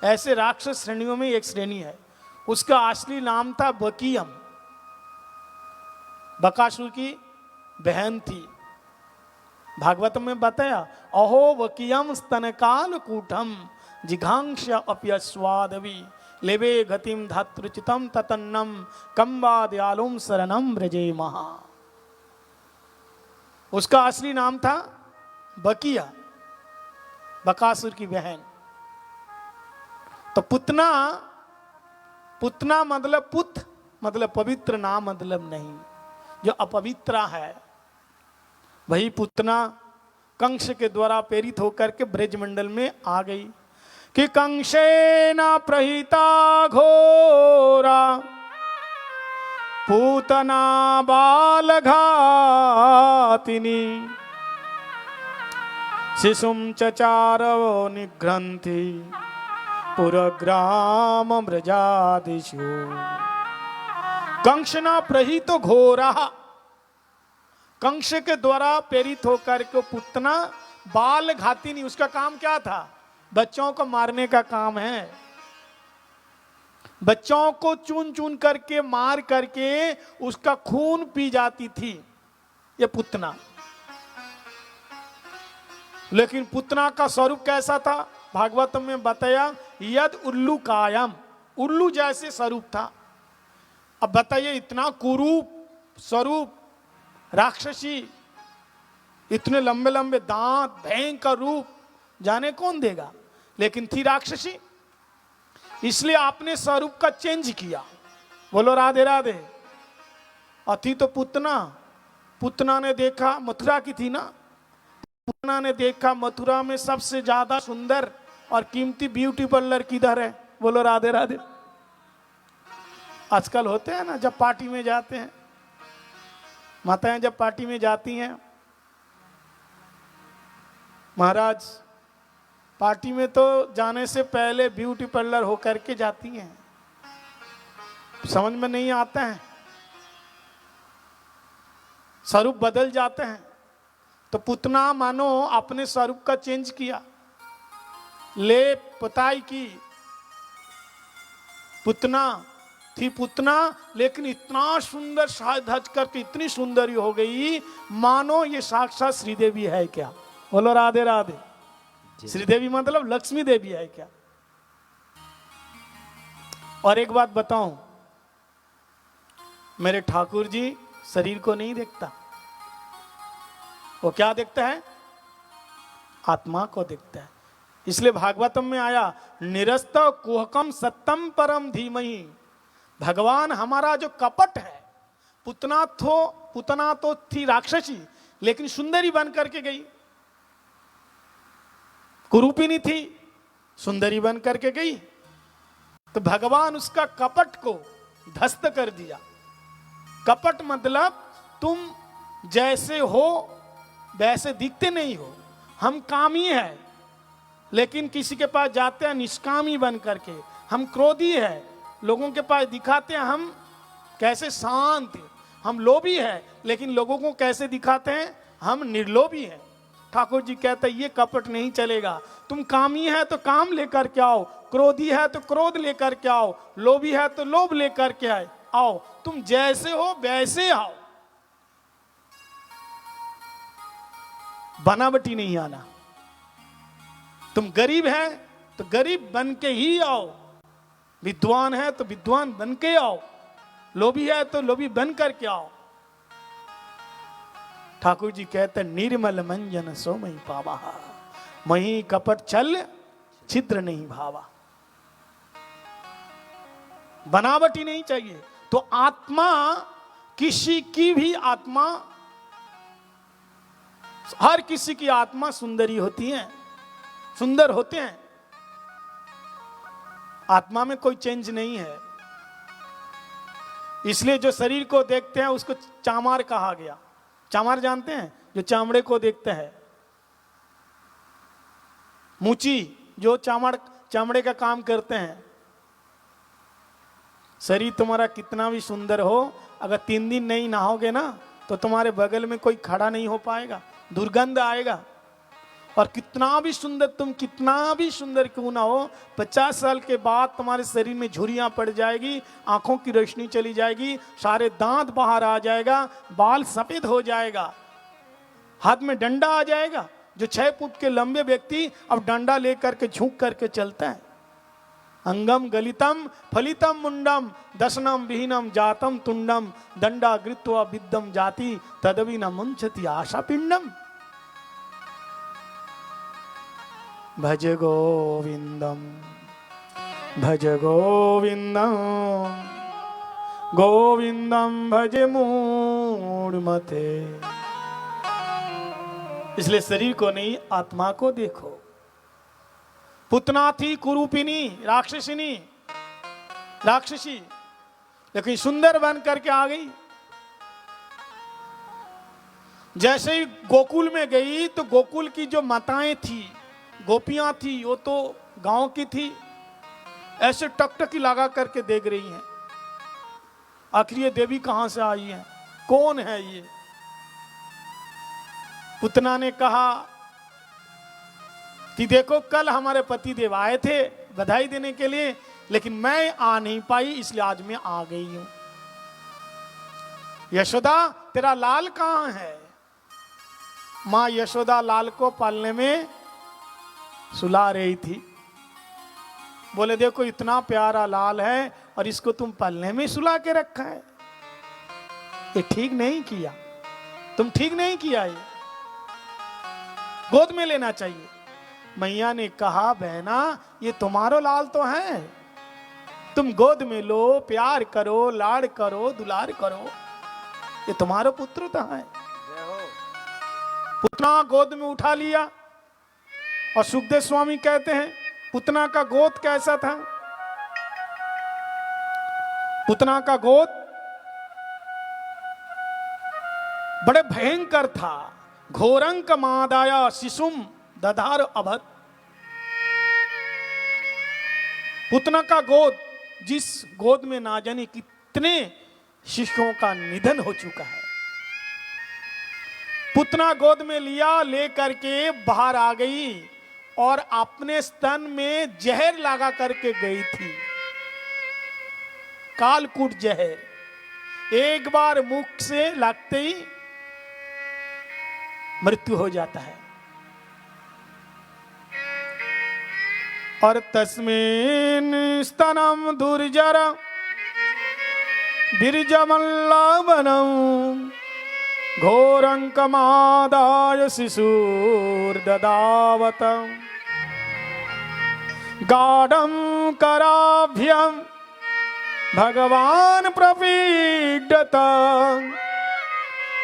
ऐसे राक्षस श्रेणियों में एक श्रेणी है। उसका असली नाम था बकियम, बकासुर की बहन थी। भागवत में बताया, अहो बकियम स्तनकाल कूटम जिघांक्ष अप्यस्वादवि लेवे गतिम धातृचितम ततन्नम कंबादयालुम शरणम व्रजे महा। उसका असली नाम था बकिया, बकासुर की बहन। तो पुतना, पुतना मतलब पुत मतलब पवित्र नाम मतलब नहीं, जो अपवित्र है। वही पुतना कंस के द्वारा प्रेरित होकर के ब्रजमंडल में आ गई कि कंसेन प्रहिता घोरा पूतना बालघातिनी शिशुम चचारवो निघ्रन्थि पुरग्राम व्रजादिषु। कंसना प्रहितो घोरा, कंस के द्वारा प्रेरित होकर के पुतना बाल घातिनी। उसका काम क्या था? बच्चों को मारने का काम है। बच्चों को चुन चुन करके मार करके उसका खून पी जाती थी ये पुतना। लेकिन पुतना का स्वरूप कैसा था? भागवत में बताया, यद उल्लू कायम, उल्लू जैसे स्वरूप था। अब बताइए, इतना कुरूप स्वरूप, राक्षसी, इतने लंबे लंबे दांत, भयंकर रूप, जाने कौन देगा। लेकिन थी राक्षसी, इसलिए आपने स्वरूप का चेंज किया। बोलो राधे राधे। अथी तो पुतना, पुतना ने देखा, मथुरा की थी ना, पुतना ने देखा मथुरा में सबसे ज्यादा सुंदर और कीमती ब्यूटी पार्लर किधर है। बोलो राधे राधे। आजकल होते हैं ना, जब पार्टी में जाते हैं, माताएं जब पार्टी में जाती हैं, महाराज पार्टी में तो जाने से पहले ब्यूटी पार्लर होकर के जाती हैं। समझ में नहीं आता है, स्वरूप बदल जाते हैं। तो पुतना मानो अपने स्वरूप का चेंज किया। ले पताई की पुतना थी पुतना, लेकिन इतना सुंदर साज धज करके इतनी सुंदरी हो गई मानो ये साक्षात श्रीदेवी है क्या। बोलो राधे राधे। श्रीदेवी मतलब लक्ष्मी देवी है क्या। और एक बात बताऊं, मेरे ठाकुर जी शरीर को नहीं देखता, वो क्या देखता है, आत्मा को देखता है। इसलिए भागवतम में आया निरस्त कुहकम सत्यम परम धीमहि। भगवान हमारा जो कपट है, पुतना तो थी राक्षसी लेकिन सुंदरी बन करके गई, कुरूपिनी थी सुंदरी बन करके गई, तो भगवान उसका कपट को ध्वस्त कर दिया। कपट मतलब तुम जैसे हो वैसे दिखते नहीं हो। हम कामी है लेकिन किसी के पास जाते हैं निष्कामी बन करके। हम क्रोधी है, लोगों के पास दिखाते हैं हम कैसे शांत हैं। हम लोभी है लेकिन लोगों को कैसे दिखाते हैं, हम निर्लोभी हैं। ठाकुर जी कहते हैं ये कपट नहीं चलेगा। तुम कामी है तो काम लेकर के आओ, क्रोधी है तो क्रोध लेकर के आओ, लोभी है तो लोभ लेकर के आओ। तुम जैसे हो वैसे आओ, बनावटी नहीं आना। तुम गरीब है तो गरीब बन के ही आओ, विद्वान है तो विद्वान बन के आओ, लोभी है तो लोभी बन करके आओ। ठाकुर जी कहते निर्मल मंजन सोमई पावा, मही कपट चल छिद्र नहीं भावा। बनावटी नहीं चाहिए। तो आत्मा, किसी की भी आत्मा, हर किसी की आत्मा सुंदरी होती है, सुंदर होते हैं। आत्मा में कोई चेंज नहीं है। इसलिए जो शरीर को देखते हैं उसको चामार कहा गया। चामार जानते हैं, जो चामड़े को देखते हैं। मुची जो चामड़े का काम करते हैं। शरीर तुम्हारा कितना भी सुंदर हो, अगर 3 दिन नहीं नहाओगे ना तो तुम्हारे बगल में कोई खड़ा नहीं हो पाएगा, दुर्गंध आएगा। और कितना भी सुंदर क्यों ना हो, 50 साल के बाद तुम्हारे शरीर में झुर्रियां पड़ जाएगी, आंखों की रोशनी चली जाएगी, सारे दांत बाहर आ जाएगा, बाल सफेद हो जाएगा, हाथ में डंडा आ जाएगा। जो 6 फुट के लंबे व्यक्ति अब डंडा लेकर के झुक करके चलता है। अंगम गलितम फलितम मुंडम दशनम विहीनम जातम तुंडम दंडा गृत्वा विद्दम जाति तदवि न मुंचति आशा पिंडम। भज गोविंदम भज गोविंदम गोविंदम भज मूढ़मते। इसलिए शरीर को नहीं, आत्मा को देखो। पुतना थी कुरूपिनी, राक्षसी, लेकिन सुंदर बन करके आ गई। जैसे ही गोकुल में गई तो गोकुल की जो माताएं थी, गोपियां थी, वो तो गांव की थी, ऐसे टकटकी लगा करके देख रही हैं। आखिर ये देवी कहां से आई है, कौन है ये। पुतना ने कहा कि देखो कल हमारे पति देव आए थे बधाई देने के लिए, लेकिन मैं आ नहीं पाई, इसलिए आज मैं आ गई हूं। यशोदा तेरा लाल कहां है। मां यशोदा लाल को पालने में सुला रही थी। बोले देखो इतना प्यारा लाल है और इसको तुम पालने में सुला के रखा है, ये ठीक नहीं किया, तुम ठीक नहीं किया, ये गोद में लेना चाहिए। मैया ने कहा बहना ये तुम्हारो लाल तो है, तुम गोद में लो, प्यार करो, लाड़ करो, दुलार करो, ये तुम्हारो पुत्र तो है। पुतना गोद में उठा लिया। और सुखदेव स्वामी कहते हैं पुतना का गोद कैसा था। पुतना का गोद बड़े भयंकर था। घोरंक मादाया शिशुम दधार अभत। पुतना का गोद, जिस गोद में ना जाने कितने शिशुओं का निधन हो चुका है। पुतना गोद में लिया, ले करके बाहर आ गई और अपने स्तन में जहर लगा करके गई थी, कालकूट जहर। एक बार मुख से लगते ही मृत्यु हो जाता है। और तस्मिन् स्तनम दुर्जर बिरजमल्लवनम घोरंकमादाय शिशुर्ददावत गाढ़ं कराभ्यं भगवान् प्रपीडत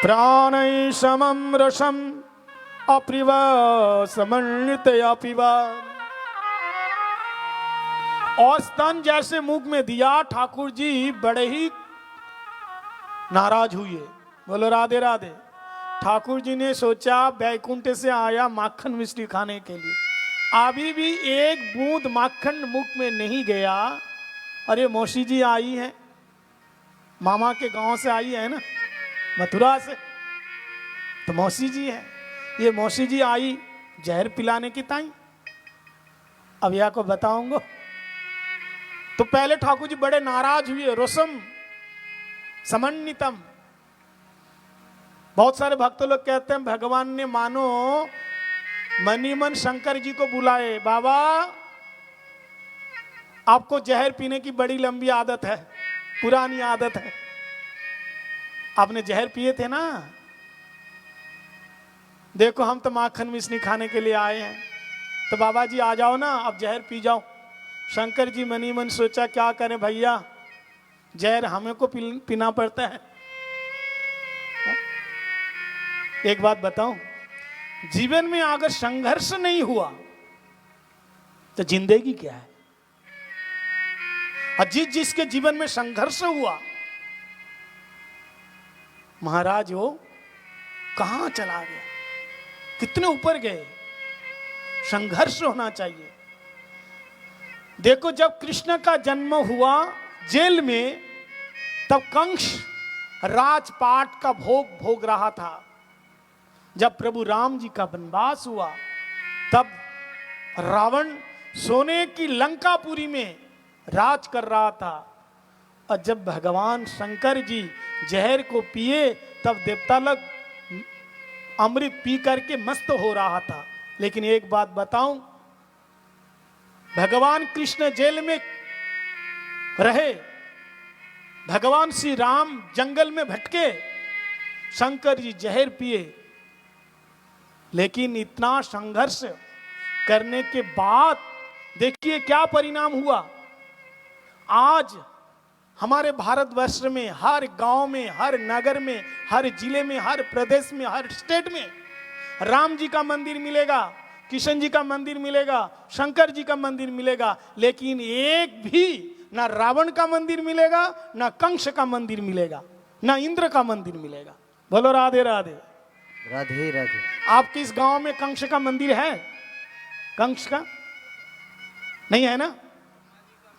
प्राणै समं रसं अप्रिव समन्वितया पिबा। और स्तन जैसे मुख में दिया, ठाकुर जी बड़े ही नाराज हुए। बोलो राधे राधे। ठाकुर जी ने सोचा बैकुंठ से आया माखन मिश्री खाने के लिए, अभी भी एक बूंद माखन मुख में नहीं गया। अरे मौसी जी आई है, मामा के गांव से आई है ना, मथुरा से, तो मौसी जी है। ये मौसी जी आई जहर पिलाने की ताई। अब या को बताऊंगा। तो पहले ठाकुर जी बड़े नाराज हुए। रोसम समन्वितम। बहुत सारे भक्त लोग कहते हैं भगवान ने मानो मनी मन शंकर जी को बुलाए, बाबा आपको जहर पीने की बड़ी लंबी आदत है, पुरानी आदत है, आपने जहर पिए थे ना, देखो हम तो माखन मिश्री खाने के लिए आए हैं, तो बाबा जी आ जाओ ना, अब जहर पी जाओ। शंकर जी मनी मन सोचा क्या करें भैया, जहर हमें को पीना पड़ता है। एक बात बताऊं, जीवन में अगर संघर्ष नहीं हुआ तो जिंदगी क्या है। और जिसके जीवन में संघर्ष हुआ, महाराज वो कहां चला गया, कितने ऊपर गए। संघर्ष होना चाहिए। देखो जब कृष्ण का जन्म हुआ जेल में, तब कंस राजपाट का भोग भोग रहा था। जब प्रभु राम जी का वनवास हुआ, तब रावण सोने की लंकापुरी में राज कर रहा था। और जब भगवान शंकर जी जहर को पिए, तब देवता लोग अमृत पी करके मस्त हो रहा था। लेकिन एक बात बताऊं, भगवान कृष्ण जेल में रहे, भगवान श्री राम जंगल में भटके, शंकर जी जहर पिए, लेकिन इतना संघर्ष करने के बाद देखिए क्या परिणाम हुआ। आज हमारे भारतवर्ष में हर गांव में, हर नगर में, हर जिले में, हर प्रदेश में, हर स्टेट में राम जी का मंदिर मिलेगा, कृष्ण जी का मंदिर मिलेगा, शंकर जी का मंदिर मिलेगा, लेकिन एक भी ना रावण का मंदिर मिलेगा, ना कंस का मंदिर मिलेगा, ना इंद्र का मंदिर मिलेगा। बोलो राधे राधे। राधे राधे। आपके इस गांव में कंस का मंदिर है? कंस का नहीं है ना?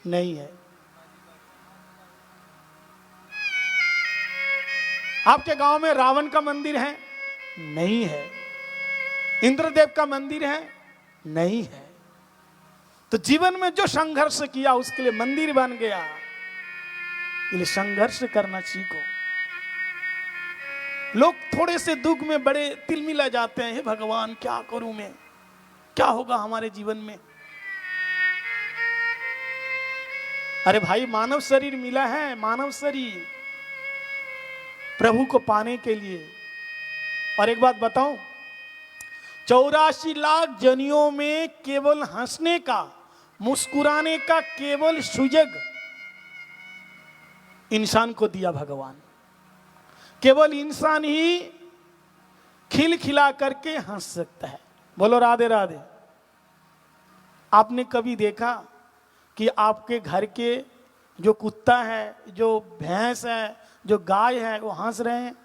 नहीं है। आपके गांव में रावण का मंदिर है? नहीं है। इंद्रदेव का मंदिर है? नहीं है। तो जीवन में जो संघर्ष किया उसके लिए मंदिर बन गया। इसलिए संघर्ष करना सीखो। लोग थोड़े से दुख में बड़े तिलमिला जाते हैं, हे भगवान क्या करूं मैं, क्या होगा हमारे जीवन में। अरे भाई मानव शरीर मिला है, मानव शरीर प्रभु को पाने के लिए। और एक बात बताऊं, 84 लाख जनियों में केवल हंसने का, मुस्कुराने का केवल सुजग इंसान को दिया भगवान। केवल इंसान ही खिलखिला करके हंस सकता है। बोलो राधे राधे। आपने कभी देखा कि आपके घर के जो कुत्ता है, जो भैंस है, जो गाय है, वो हंस रहे हैं?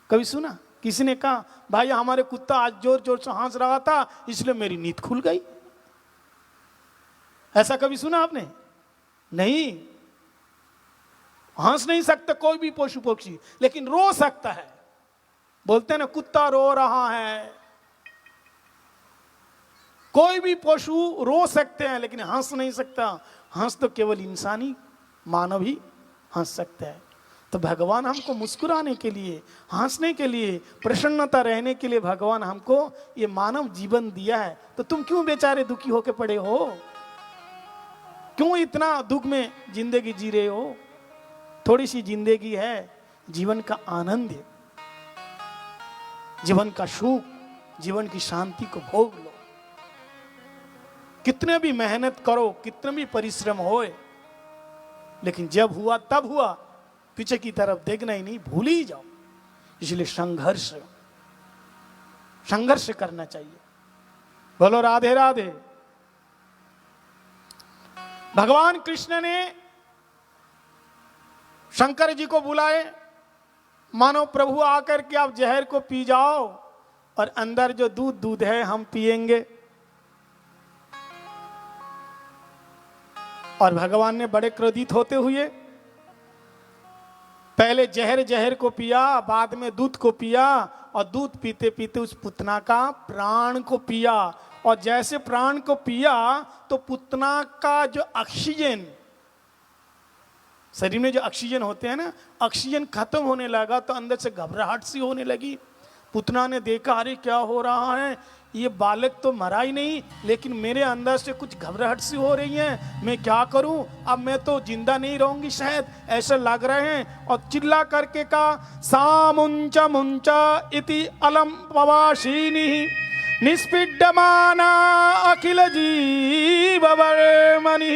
कभी सुना? किसी ने कहा भाई हमारे कुत्ता आज जोर जोर से हंस रहा था इसलिए मेरी नींद खुल गई? ऐसा कभी सुना आपने? नहीं। हंस नहीं सकता कोई भी पशु पक्षी, लेकिन रो सकता है। बोलते हैं ना कुत्ता रो रहा है, कोई भी पशु रो सकते हैं लेकिन हंस नहीं सकता। हंस तो केवल इंसानी मानव ही हंस सकता है। तो भगवान हमको मुस्कुराने के लिए, हंसने के लिए, प्रसन्नता रहने के लिए भगवान हमको ये मानव जीवन दिया है। तो तुम क्यों बेचारे दुखी होके पड़े हो? क्यों इतना दुख में जिंदगी जी रहे हो? थोड़ी सी जिंदगी है, जीवन का आनंद है, जीवन का सुख, जीवन की शांति को भोग लो। कितने भी मेहनत करो, कितने भी परिश्रम होए, लेकिन जब हुआ तब हुआ, पीछे की तरफ देखना ही नहीं, भूल ही जाओ। इसलिए संघर्ष करना चाहिए। बोलो राधे राधे। भगवान कृष्ण ने शंकर जी को बुलाए, मानो प्रभु आकर के आप जहर को पी जाओ और अंदर जो दूध है हम पिएंगे। और भगवान ने बड़े क्रोधित होते हुए पहले जहर को पिया, बाद में दूध को पिया, और दूध पीते पीते उस पुतना का प्राण को पिया। और जैसे प्राण को पिया तो पुतना का जो ऑक्सीजन, शरीर में जो ऑक्सीजन होते हैं ना, ऑक्सीजन खत्म होने लगा तो अंदर से घबराहट सी होने लगी। पुतना ने देखा, अरे क्या हो रहा है, ये बालक तो मरा ही नहीं, लेकिन मेरे अंदर से कुछ घबराहट सी हो रही है, मैं क्या करूं? अब मैं तो जिंदा नहीं रहूंगी शायद, ऐसा लग रहे हैं। और चिल्ला करके कहा, सामुंच मुंच इति अलम पवाशीनि निष्पिड्यमाना अखिल जीव वर्मणि।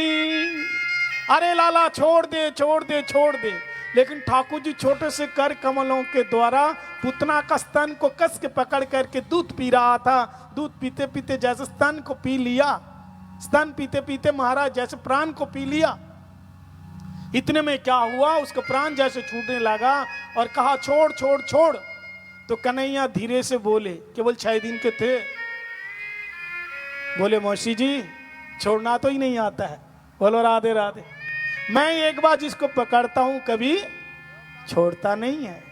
अरे लाला छोड़ दे छोड़ दे छोड़ दे। लेकिन ठाकुर जी छोटे से कर कमलों के द्वारा पुतना का स्तन को कस के पकड़ करके दूध पी रहा था। दूध पीते पीते जैसे स्तन को पी लिया, स्तन पीते पीते महाराज जैसे प्राण को पी लिया। इतने में क्या हुआ, उसका प्राण जैसे छूटने लगा और कहा छोड़ छोड़ छोड़। तो कन्हैया धीरे से बोले, केवल 6 दिन के थे, बोले मौसी जी छोड़ना तो ही नहीं आता है। बोलो राधे राधे। मैं एक बार जिसको पकड़ता हूं कभी छोड़ता नहीं है।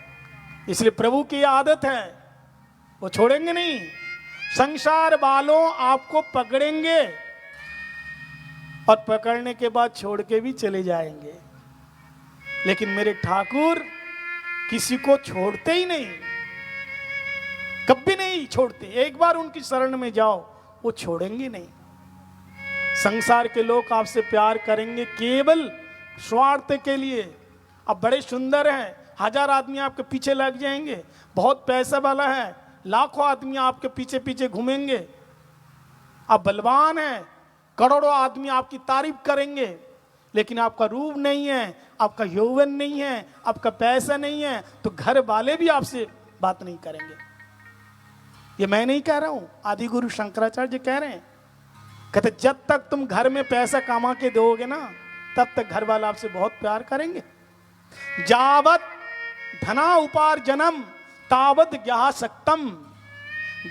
इसलिए प्रभु की आदत है, वो छोड़ेंगे नहीं। संसार वालों आपको पकड़ेंगे और पकड़ने के बाद छोड़ के भी चले जाएंगे, लेकिन मेरे ठाकुर किसी को छोड़ते ही नहीं, कभी नहीं छोड़ते। एक बार उनकी शरण में जाओ, वो छोड़ेंगे नहीं। संसार के लोग आपसे प्यार करेंगे केवल स्वार्थ के लिए। अब बड़े सुंदर हैं, 1000 आदमी आपके पीछे लग जाएंगे, बहुत पैसा वाला है, लाखों आदमी आपके पीछे पीछे घूमेंगे। आप बलवान हैं, करोड़ों आदमी आपकी तारीफ करेंगे, लेकिन आपका रूप नहीं है, आपका यौवन नहीं है, आपका पैसा नहीं है, तो घर वाले भी आपसे बात नहीं करेंगे। ये मैं नहीं कह रहा हूं, आदि गुरु शंकराचार्य कह रहे हैं। कहते जब तक तुम घर में पैसा कमा के दोगे ना, तब तक घर वाला आपसे बहुत प्यार करेंगे। जावत धना उपार्जनम तावत ज्ञा सक्तम।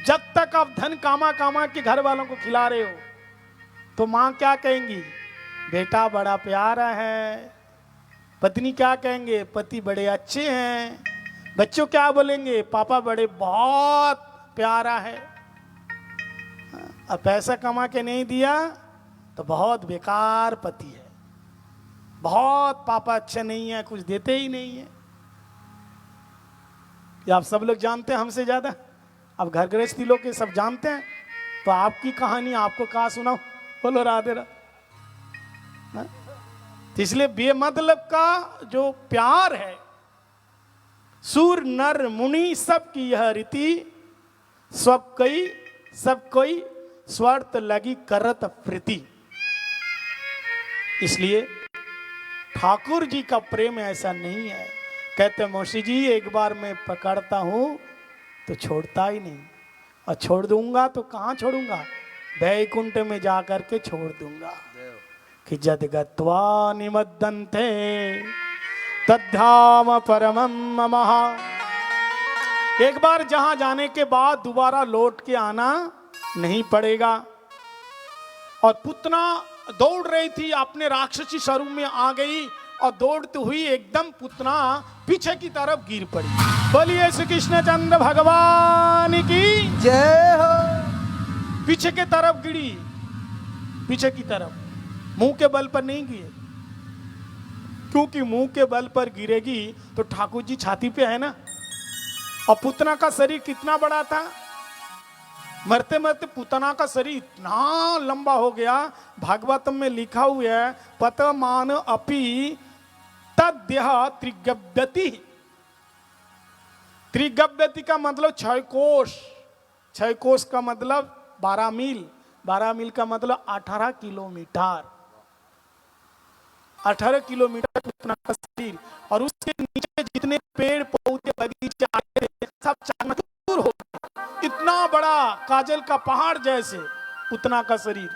जब तक आप धन कामा कामा के घर वालों को खिला रहे हो, तो माँ क्या कहेंगी, बेटा बड़ा प्यारा है। पत्नी क्या कहेंगे, पति बड़े अच्छे हैं। बच्चों क्या बोलेंगे, पापा बड़े बहुत प्यारा है। अब पैसा कमा के नहीं दिया तो बहुत बेकार पति है, बहुत पापा अच्छे नहीं है, कुछ देते ही नहीं है। ये आप सब लोग जानते हैं हमसे ज्यादा। अब घर गृहस्थी लोग के सब जानते हैं, तो आपकी कहानी आपको कहाँ सुनाओ। बोलो राधे राधे। तो इसलिए बेमतलब का जो प्यार है, सूर नर मुनि सबकी यह रीति, सब कोई स्वार्थ लगी करत प्रीति। इसलिए ठाकुर जी का प्रेम ऐसा नहीं है। कहते मौसी जी एक बार मैं पकड़ता हूं तो छोड़ता ही नहीं, और छोड़ दूंगा तो कहां छोड़ूंगा, वैकुंठ में जाकर के छोड़ दूंगा। कि जद गत्वा निमद्दन्ते तद्धाम परमं ममः। एक बार जहां जाने के बाद दोबारा लौट के आना नहीं पड़ेगा। और पुतना दौड़ रही थी, अपने राक्षसी स्वरूप में आ गई और दौड़ती हुई एकदम पुतना पीछे की तरफ गिर पड़ी। बोलिए श्री कृष्णचंद्र भगवान की जय हो। पीछे के तरफ गिरी, पीछे की तरफ, मुंह के बल पर नहीं गिरे, क्योंकि मुंह के बल पर गिरेगी तो ठाकुर जी छाती पे है ना। और पूतना का शरीर कितना बड़ा था, मरते मरते पूतना का शरीर इतना लंबा हो गया। भागवतम में लिखा हुआ है पतमान अपि तद्देह त्रिगव्यति। त्रिगव्यति का मतलब 6 कोश, 6 कोश का मतलब 12 मील, 12 मील का मतलब 18 किलोमीटर, 18 किलोमीटर पूतना का शरीर। और उसके नीचे जितने पेड़ पौधे बगीचे आए थे सब चकनाचूर हो गए। इतना बड़ा काजल का पहाड़ जैसे पूतना का शरीर,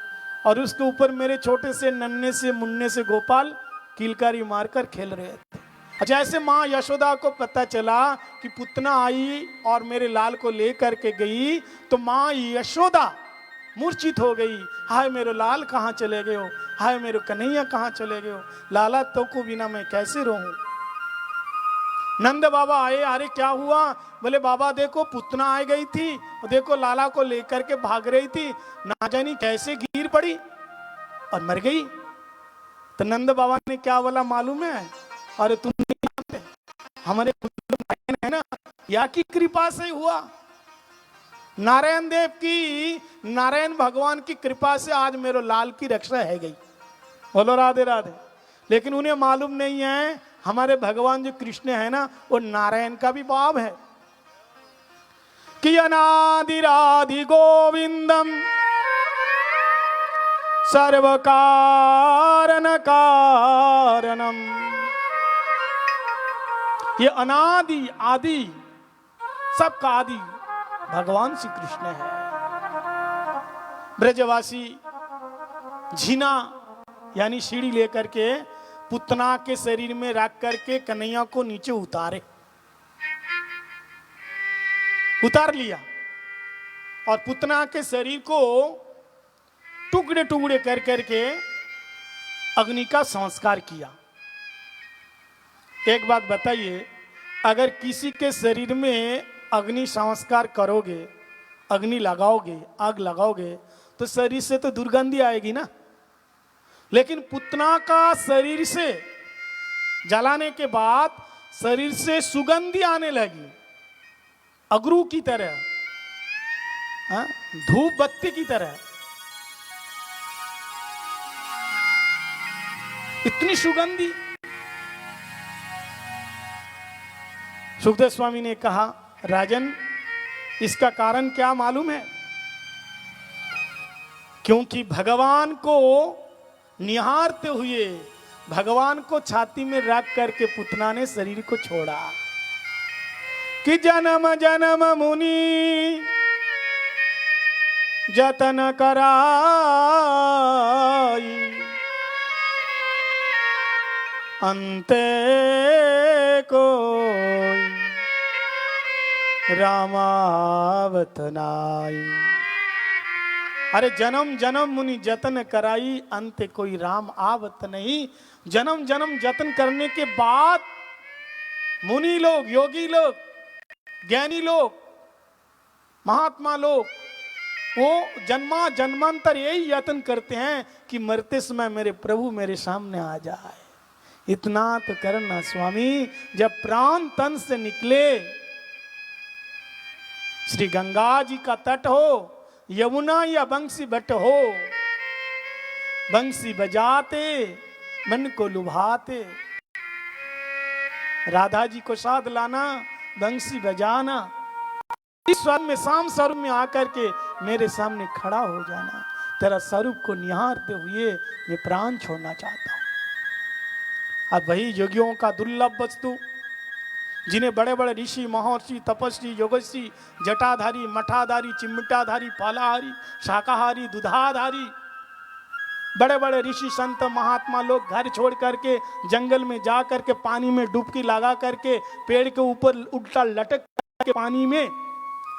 और उसके ऊपर मेरे छोटे से नन्हे से मुन्ने से गोपाल किलकारी मारकर खेल रहे थे। जैसे माँ यशोदा को पता चला कि पूतना आई और मेरे लाल को लेकर के गई, तो माँ यशोदा मूर्छित हो गई। हाय मेरे लाल कहाँ चले गए हो, हाय मेरे कन्हैया कहाँ चले गए हो, लाला तो को बिना मैं कैसे रहूं। नंद बाबा आए, अरे क्या हुआ? बोले बाबा देखो पूतना आ गई थी, देखो लाला को लेकर के भाग रही थी, ना जानी कैसे गिर पड़ी और मर गई। तो नंद बाबा ने क्या बोला मालूम है? अरे तुम नहीं जानते, हमारे है ना, या की कृपा से हुआ। नारायण देव की, नारायण भगवान की कृपा से आज मेरे लाल की रक्षा है गई। बोलो राधे राधे। लेकिन उन्हें मालूम नहीं है हमारे भगवान जो कृष्ण है ना, वो नारायण का भी भाव है कि अनादि राधि गोविंदम सर्व कारण कारणम। ये अनादि आदि सबका आदि भगवान श्री कृष्ण है। ब्रजवासी झीना यानी सीढ़ी लेकर के पूतना के शरीर में रख करके कन्हैया को नीचे उतार लिया और पूतना के शरीर को टुकड़े टुकड़े कर करके अग्नि का संस्कार किया। एक बात बताइए, अगर किसी के शरीर में अग्नि संस्कार करोगे, अग्नि लगाओगे, आग लगाओगे, तो शरीर से तो दुर्गंधी आएगी ना। लेकिन पूतना का शरीर से जलाने के बाद शरीर से सुगंधी आने लगी, अगरू की तरह, धूप बत्ती की तरह, इतनी सुगंधी। सुखदेव स्वामी ने कहा राजन, इसका कारण क्या मालूम है? क्योंकि भगवान को निहारते हुए भगवान को छाती में रख करके पूतना ने शरीर को छोड़ा कि जन्म जन्म मुनि जतन कराई अंते कोई रामावत नाई। अरे जन्म जन्म मुनि जतन कराई, अंत कोई राम आवत नहीं। जन्म जन्म जतन करने के बाद मुनि लोग, योगी लोग, ज्ञानी लोग, महात्मा लोग, वो जन्मा जन्मांतर यही यत्न करते हैं कि मरते समय मेरे प्रभु मेरे सामने आ जाए। इतना तो करना स्वामी, जब प्राण तन से निकले, श्री गंगा जी का तट हो, यमुना या बंसी बट हो, बंसी बजाते मन को लुभाते, राधा जी को साथ लाना, बंसी बजाना, इस स्वर में शाम स्वरूप में आकर के मेरे सामने खड़ा हो जाना, तेरा स्वरूप को निहारते हुए मैं प्राण छोड़ना चाहता हूं। अब वही योगियों का दुर्लभ वस्तु, जिन्हें बड़े बड़े ऋषि, महर्षि, तपस्वी, योगस्वी, जटाधारी, मठाधारी, चिमटाधारी, फलाहारी, शाकाहारी, दुधाधारी, बड़े बड़े ऋषि, संत, महात्मा लोग घर छोड़ करके जंगल में जा करके पानी में डुबकी लगा करके पेड़ के ऊपर उल्टा लटक के पानी में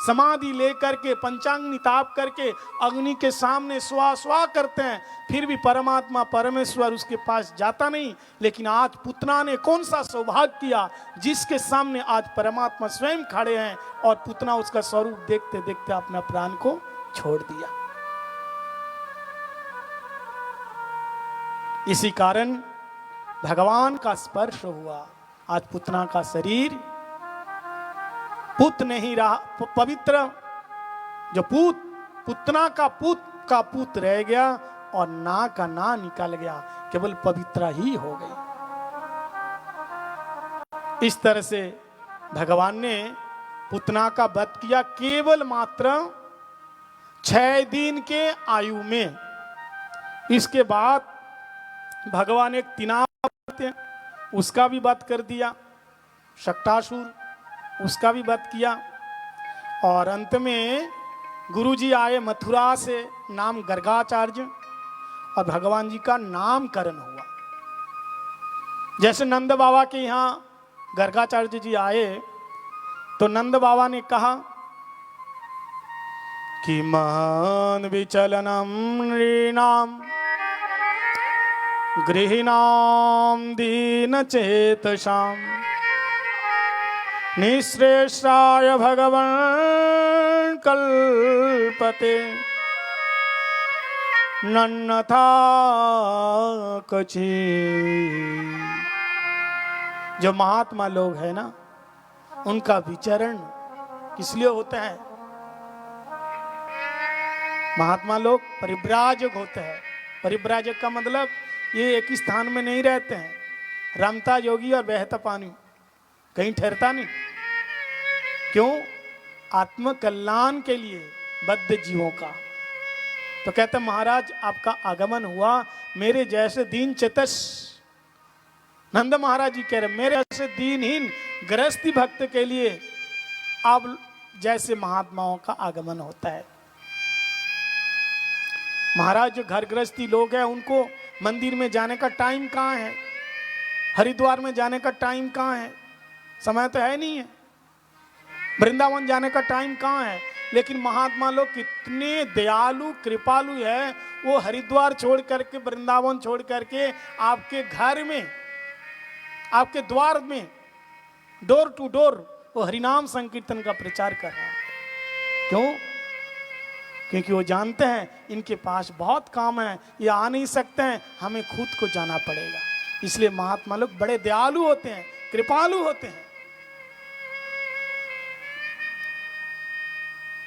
समाधि लेकर के पंचांग ताप करके अग्नि के सामने स्वा स्वा करते हैं, फिर भी परमात्मा परमेश्वर उसके पास जाता नहीं। लेकिन आज पूतना ने कौन सा सौभाग्य किया जिसके सामने आज परमात्मा स्वयं खड़े हैं और पूतना उसका स्वरूप देखते देखते अपना प्राण को छोड़ दिया। इसी कारण भगवान का स्पर्श हुआ। आज पुतना का शरीर पुत नहीं रहा, पवित्र जो पुतना का पुत रह गया और ना का ना निकल गया, केवल पवित्र ही हो गई। इस तरह से भगवान ने पुतना का वध किया केवल मात्र 6 दिन के आयु में। इसके बाद भगवान एक तिनाव उसका भी वध कर दिया, शक्टासुर उसका भी वध किया। और अंत में गुरुजी आए मथुरा से, नाम गर्गाचार्य, और भगवान जी का नामकरण हुआ। जैसे नंद बाबा के यहाँ गर्गाचार्य जी आए तो नंद बाबा ने कहा कि महान विचलनम नृणाम गृहिणाम दीन चेतसाम निःश्रेष्ठाय भगवान कल्पते नन्नथा कछि। जो महात्मा लोग हैं ना, उनका विचरण किस लिए होता है? महात्मा लोग परिव्राजक होते हैं। परिव्राजक का मतलब ये एक ही स्थान में नहीं रहते हैं, रमता योगी और बहता पानी, कहीं ठहरता नहीं। क्यों? आत्म कल्याण के लिए बद्ध जीवों का। तो कहते महाराज आपका आगमन हुआ, मेरे जैसे दीन चतस, नंद महाराज जी कह रहे मेरे जैसे दीनहीन गृहस्थी भक्त के लिए अब जैसे महात्माओं का आगमन होता है। महाराज जो घर गृहस्थी लोग हैं उनको मंदिर में जाने का टाइम कहाँ है, हरिद्वार में जाने का टाइम कहाँ है, समय तो है नहीं है। वृंदावन जाने का टाइम कहाँ है। लेकिन महात्मा लोग कितने दयालु कृपालु है, वो हरिद्वार छोड़ करके, वृंदावन छोड़ करके आपके घर में, आपके द्वार में, डोर टू डोर वो हरिनाम संकीर्तन का प्रचार कर रहा है। क्यों? क्योंकि वो जानते हैं इनके पास बहुत काम है, ये आ नहीं सकते हैं, हमें खुद को जाना पड़ेगा। इसलिए महात्मा लोग बड़े दयालु होते हैं, कृपालु होते हैं।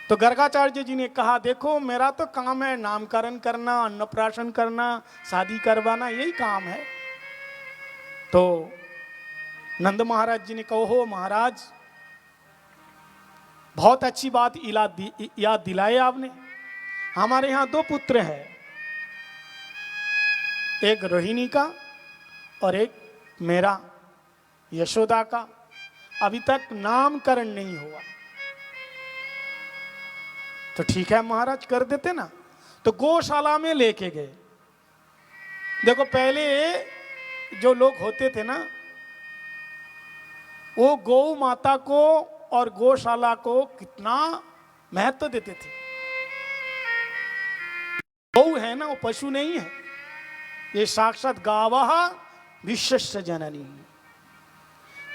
तो गर्गाचार्य जी ने कहा देखो मेरा तो काम है नामकरण करना, अन्नप्राशन करना, शादी करवाना, यही काम है। तो नंद महाराज जी ने कहा हो महाराज बहुत अच्छी बात याद दिलाए आपने। हमारे यहाँ 2 पुत्र हैं, एक रोहिणी का और एक मेरा यशोदा का। अभी तक नामकरण नहीं हुआ। तो ठीक है महाराज कर देते ना। तो गौशाला में लेके गए। देखो पहले जो लोग होते थे ना, वो गौ माता को और गौशाला को कितना महत्व देते थे। गौ है ना, वो पशु नहीं है, ये साक्षात गावः विश्वस्य जननी।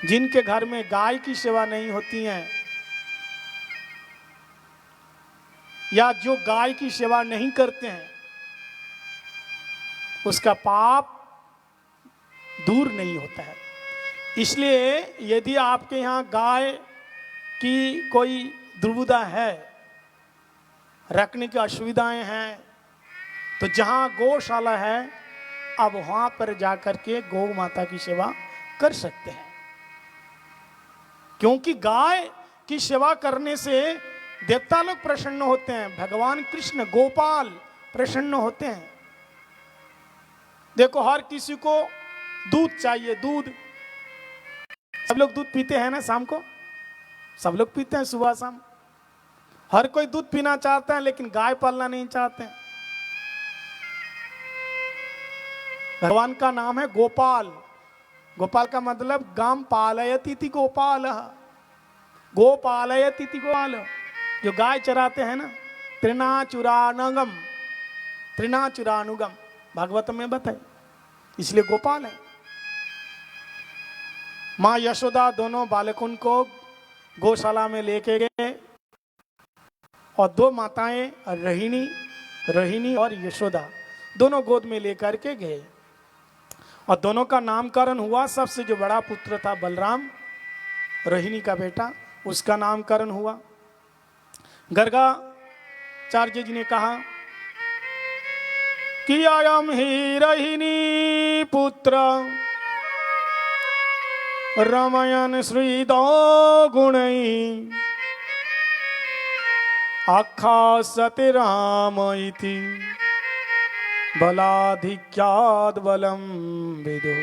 जिनके घर में गाय की सेवा नहीं होती है या जो गाय की सेवा नहीं करते हैं, उसका पाप दूर नहीं होता है। इसलिए यदि आपके यहाँ गाय की कोई दुर्विधा है, रखने की असुविधाएं हैं, तो जहाँ गौशाला है अब वहाँ पर जाकर के गौ माता की सेवा कर सकते हैं। क्योंकि गाय की सेवा करने से देवता लोग प्रसन्न होते हैं, भगवान कृष्ण गोपाल प्रसन्न होते हैं। देखो हर किसी को दूध चाहिए, दूध सब लोग दूध पीते हैं ना, शाम को सब लोग पीते हैं, सुबह शाम हर कोई दूध पीना चाहता है, लेकिन गाय पालना नहीं चाहते हैं। भगवान का नाम है गोपाल। गोपाल का मतलब गाम पालयति इति गोपाल, गोपालयति इति गोपाल। जो गाय चराते हैं ना, तृणाचुरानुगम, तृणाचुरानुगम भागवत में बताए, इसलिए गोपाल है। माँ यशोदा दोनों बालकों को गौशाला में लेके गए और 2 माताएं रोहिणी और यशोदा दोनों गोद में लेकर के गए। और दोनों का नामकरण हुआ। सबसे जो बड़ा पुत्र था बलराम, रोहिणी का बेटा, उसका नामकरण हुआ। गर्गाचार्य जी ने कहा कि अयम ही रोहिणी पुत्र रमयन श्रीदो गुणै आख्यासते राम इति बलाधिक्याद बलम विदो।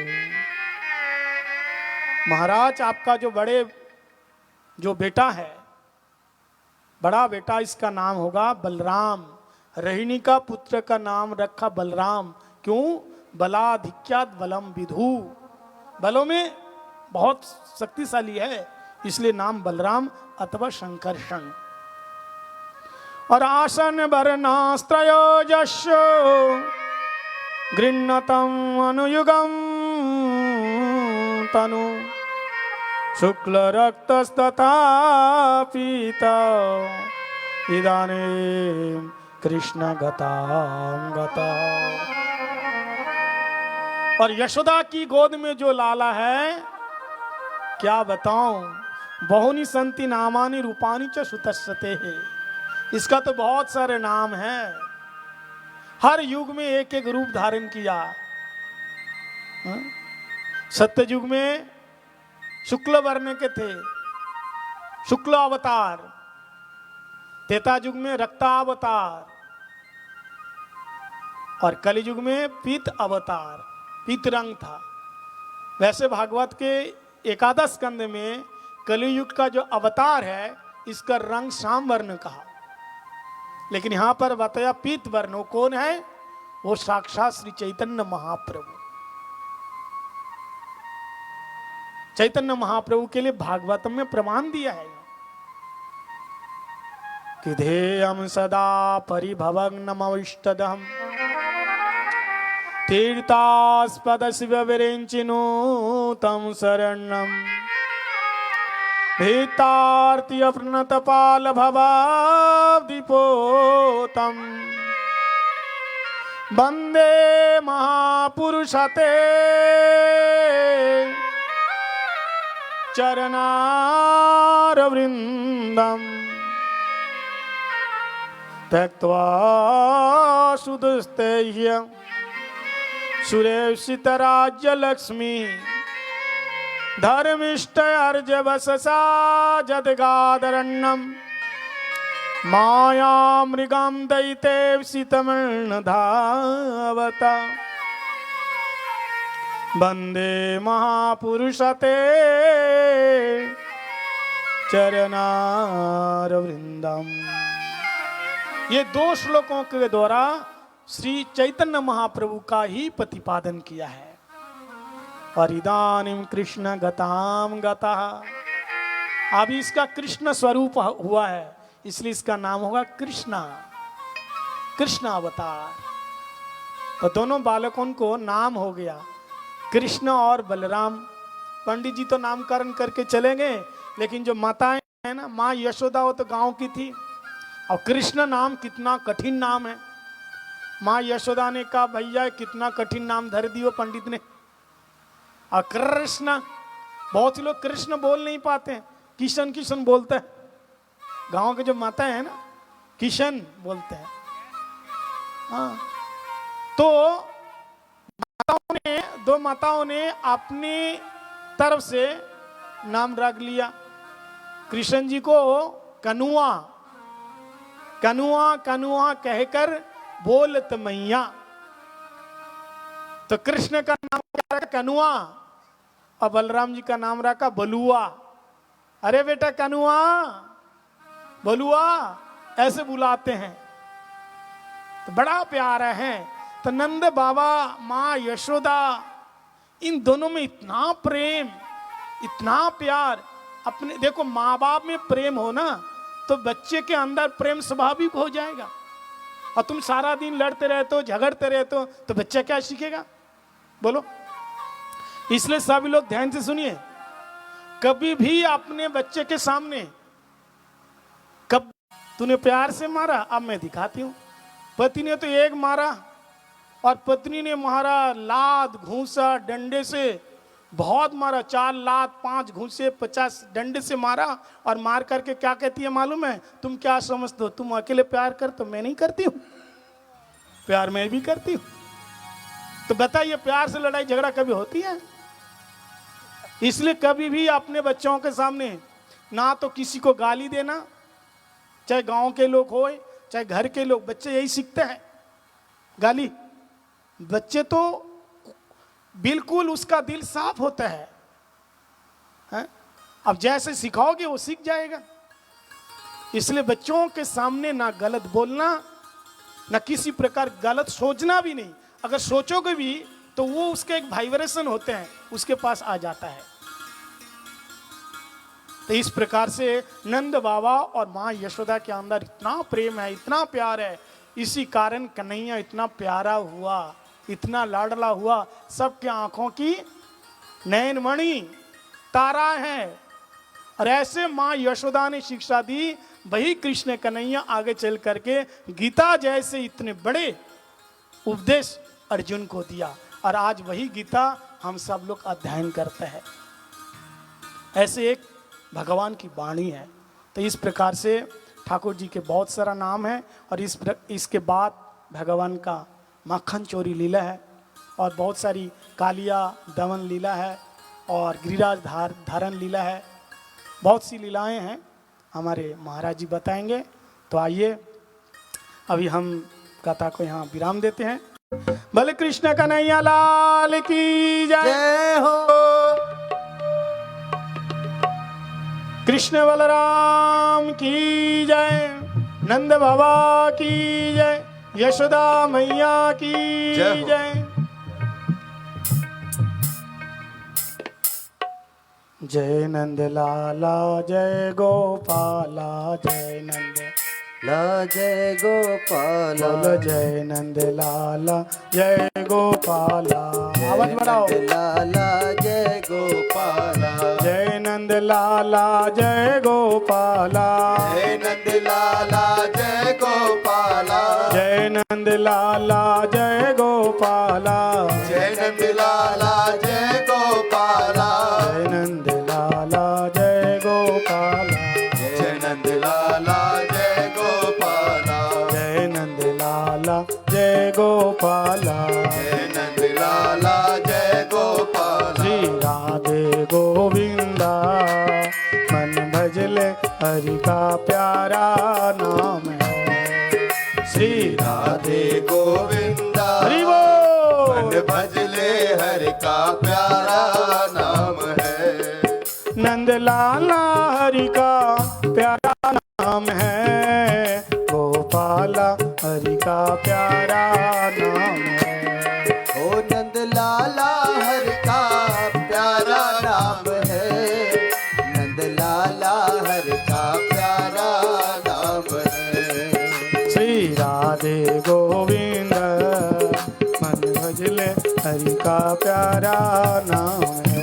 महाराज, आपका जो बेटा है, बड़ा बेटा, इसका नाम होगा बलराम। रोहिणी का पुत्र का नाम रखा बलराम। क्यों? बलाधिक्याद बलम विदु, बलों में बहुत शक्तिशाली है, इसलिए नाम बलराम अथवा शंकर्षण। और आसन वर्णास्त्रयोजस्व गृह्णतम अनुयुगम तनु शुक्ल रक्तस्तथा पीता इदानीं कृष्ण गतां गता। और यशोदा की गोद में जो लाला है, क्या बताऊं, बहुनी संति नामानि रूपानि च सुतस्सते है। इसका तो बहुत सारे नाम हैं, हर युग में एक एक रूप धारण किया। सत्य युग में शुक्ल वर्ण के थे, शुक्ल अवतार। त्रेता युग में रक्तावतार, और कलि युग में पीत अवतार, पीत रंग था। वैसे भागवत के एकादश स्कंद में कलियुग का जो अवतार है, इसका रंग श्याम वर्ण कहा, लेकिन यहां पर बताया पीत वर्ण। वो कौन है? वो साक्षात श्री चैतन्य महाप्रभु। चैतन्य महाप्रभु के लिए भागवतम में प्रमाण दिया है कि ध्येयम सदा परिभवग्नमविष्टदहम् तीर्थास्पद शिव विरिंचिनो तम शरणम भीतार्ति अप्रणत पाल भवाब्धिपोतम वंदे महापुरुषते चरणारविंदम त्यक्त्वा सुदुस्तेह्य सुरेशितराज्य लक्ष्मी धर्मिष्ठ अर्ज वससा जदगादरण्यम माया मृगम दैते सीतमर्ण धावता वंदे महापुरुषते चरणारविंदम। ये दो श्लोकों के द्वारा श्री चैतन्य महाप्रभु का ही प्रतिपादन किया है। और इदानीं कृष्ण गताम गता, अभी इसका कृष्ण स्वरूप हुआ है, इसलिए इसका नाम होगा कृष्णा, कृष्ण अवतार। तो दोनों बालकों को नाम हो गया कृष्ण और बलराम। पंडित जी तो नामकरण करके चले गए, लेकिन जो माताएं हैं ना, माँ यशोदा वो तो गांव की थी, और कृष्ण नाम कितना कठिन नाम है। माँ यशोदा ने कहा भैया कितना कठिन नाम धर दियो पंडित ने। और कृष्ण, बहुत से लोग कृष्ण बोल नहीं पाते हैं, किशन किशन बोलते हैं। गांव के जो माता है ना, किशन बोलते हैं। हाँ, तो दो माताओं ने अपनी तरफ से नाम रख लिया। कृष्ण जी को कनुआ कनुआ कनुआ कहकर बोलत मैया, तो कृष्ण का नाम क्या रखा? कनुआ। और बलराम जी का नाम रखा बलुआ। अरे बेटा कनुआ, बलुआ, ऐसे बुलाते हैं, तो बड़ा प्यारा है। तो नंद बाबा, माँ यशोदा, इन दोनों में इतना प्रेम, इतना प्यार। अपने देखो, माँ बाप में प्रेम हो ना, तो बच्चे के अंदर प्रेम स्वाभाविक हो जाएगा। और तुम सारा दिन लड़ते रहते हो, झगड़ते रहते हो, तो बच्चा क्या सीखेगा? बोलो। इसलिए सभी लोग ध्यान से सुनिए, कभी भी अपने बच्चे के सामने, कब तूने प्यार से मारा, अब मैं दिखाती हूं। पति ने तो एक मारा, और पत्नी ने मारा लात घूंसा डंडे से, बहुत मारा, 4 लात 5 घूंसे 50 डंडे से मारा। और मार करके क्या कहती है मालूम है? तुम क्या समझते हो, तुम अकेले प्यार करते हो, मैं नहीं करती हूँ, प्यार मैं भी करती हूँ। तो बताइए प्यार से लड़ाई झगड़ा कभी होती है? इसलिए कभी भी अपने बच्चों के सामने ना तो किसी को गाली देना, चाहे गांव के लोग हो चाहे घर के लोग, बच्चे यही सीखते हैं, गाली। बच्चे तो बिल्कुल उसका दिल साफ होता है, हैं? अब जैसे सिखाओगे वो सीख जाएगा। इसलिए बच्चों के सामने ना गलत बोलना, ना किसी प्रकार गलत सोचना भी नहीं। अगर सोचोगे भी तो वो उसके एक वाइब्रेशन होते हैं, उसके पास आ जाता है। तो इस प्रकार से नंद बाबा और माँ यशोदा के अंदर इतना प्रेम है, इतना प्यार है। इसी कारण कन्हैया इतना प्यारा हुआ, इतना लाडला हुआ। सबके आंखों की नयनमणि तारा है। और ऐसे माँ यशोदा ने शिक्षा दी, वही कृष्ण कन्हैया आगे चल करके गीता जैसे इतने बड़े उपदेश अर्जुन को दिया। और आज वही गीता हम सब लोग अध्ययन करते हैं। ऐसे एक भगवान की वाणी है। तो इस प्रकार से ठाकुर जी के बहुत सारा नाम है। और इसके बाद भगवान का माखन चोरी लीला है, और बहुत सारी कालिया दमन लीला है, और गिरिराज धारण लीला है। बहुत सी लीलाएं हैं, हमारे महाराज जी बताएंगे। तो आइए अभी हम कथा को यहाँ विराम देते हैं। भले कृष्ण कन्हैया लाल की जय हो। कृष्ण बलराम की जय, नंद बाबा की जय, यशोदा मैया की जय। जय नंद लाला जय गोपाला, जय नंद ला जय गोपाला, बोलो जय नंद लाला जय गोपाला। आवाज बढ़ाओ। लाला जय गोपाला, जय नंद लाला जय गोपाला, जय नंद लाला जय गोपाला, जय नंद लाला जय गोपाला, जय नंद लाला जय गोपाला, जय नंद लाला जय गोपाला, जय नंद लाला जय गोपाला, जय नंद लाला जय गोपाला। जय नंद लाला जय गोपाला। श्री राधे गोविंदा मन भजले हरि का प्यारा नाम है। श्री राधे गोविंदा हरि मन बोल। भजले हरि का प्यारा नाम है। नंद लाला हरि का प्यारा नाम है, गोपाला हरि का प्यारा नाम है। ओ नंद लाला हर का प्यारा नाम है, नंद लाला हर का प्यारा नाम है। श्री राधे गोविंद मन भजले हरि का प्यारा नाम है।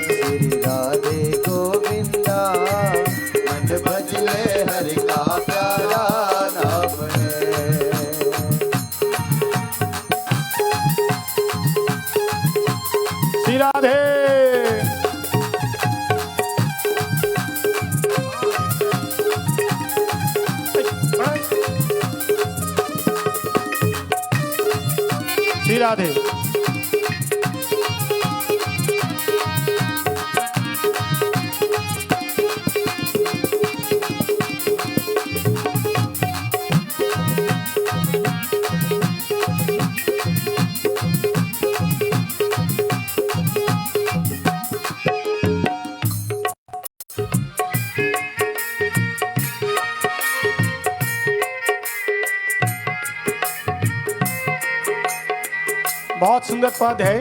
श्री राधे गोविंदा मन भजले हरि का प्यारा नाम है। श्री राधे। श्री राधे। बहुत सुंदर पद है।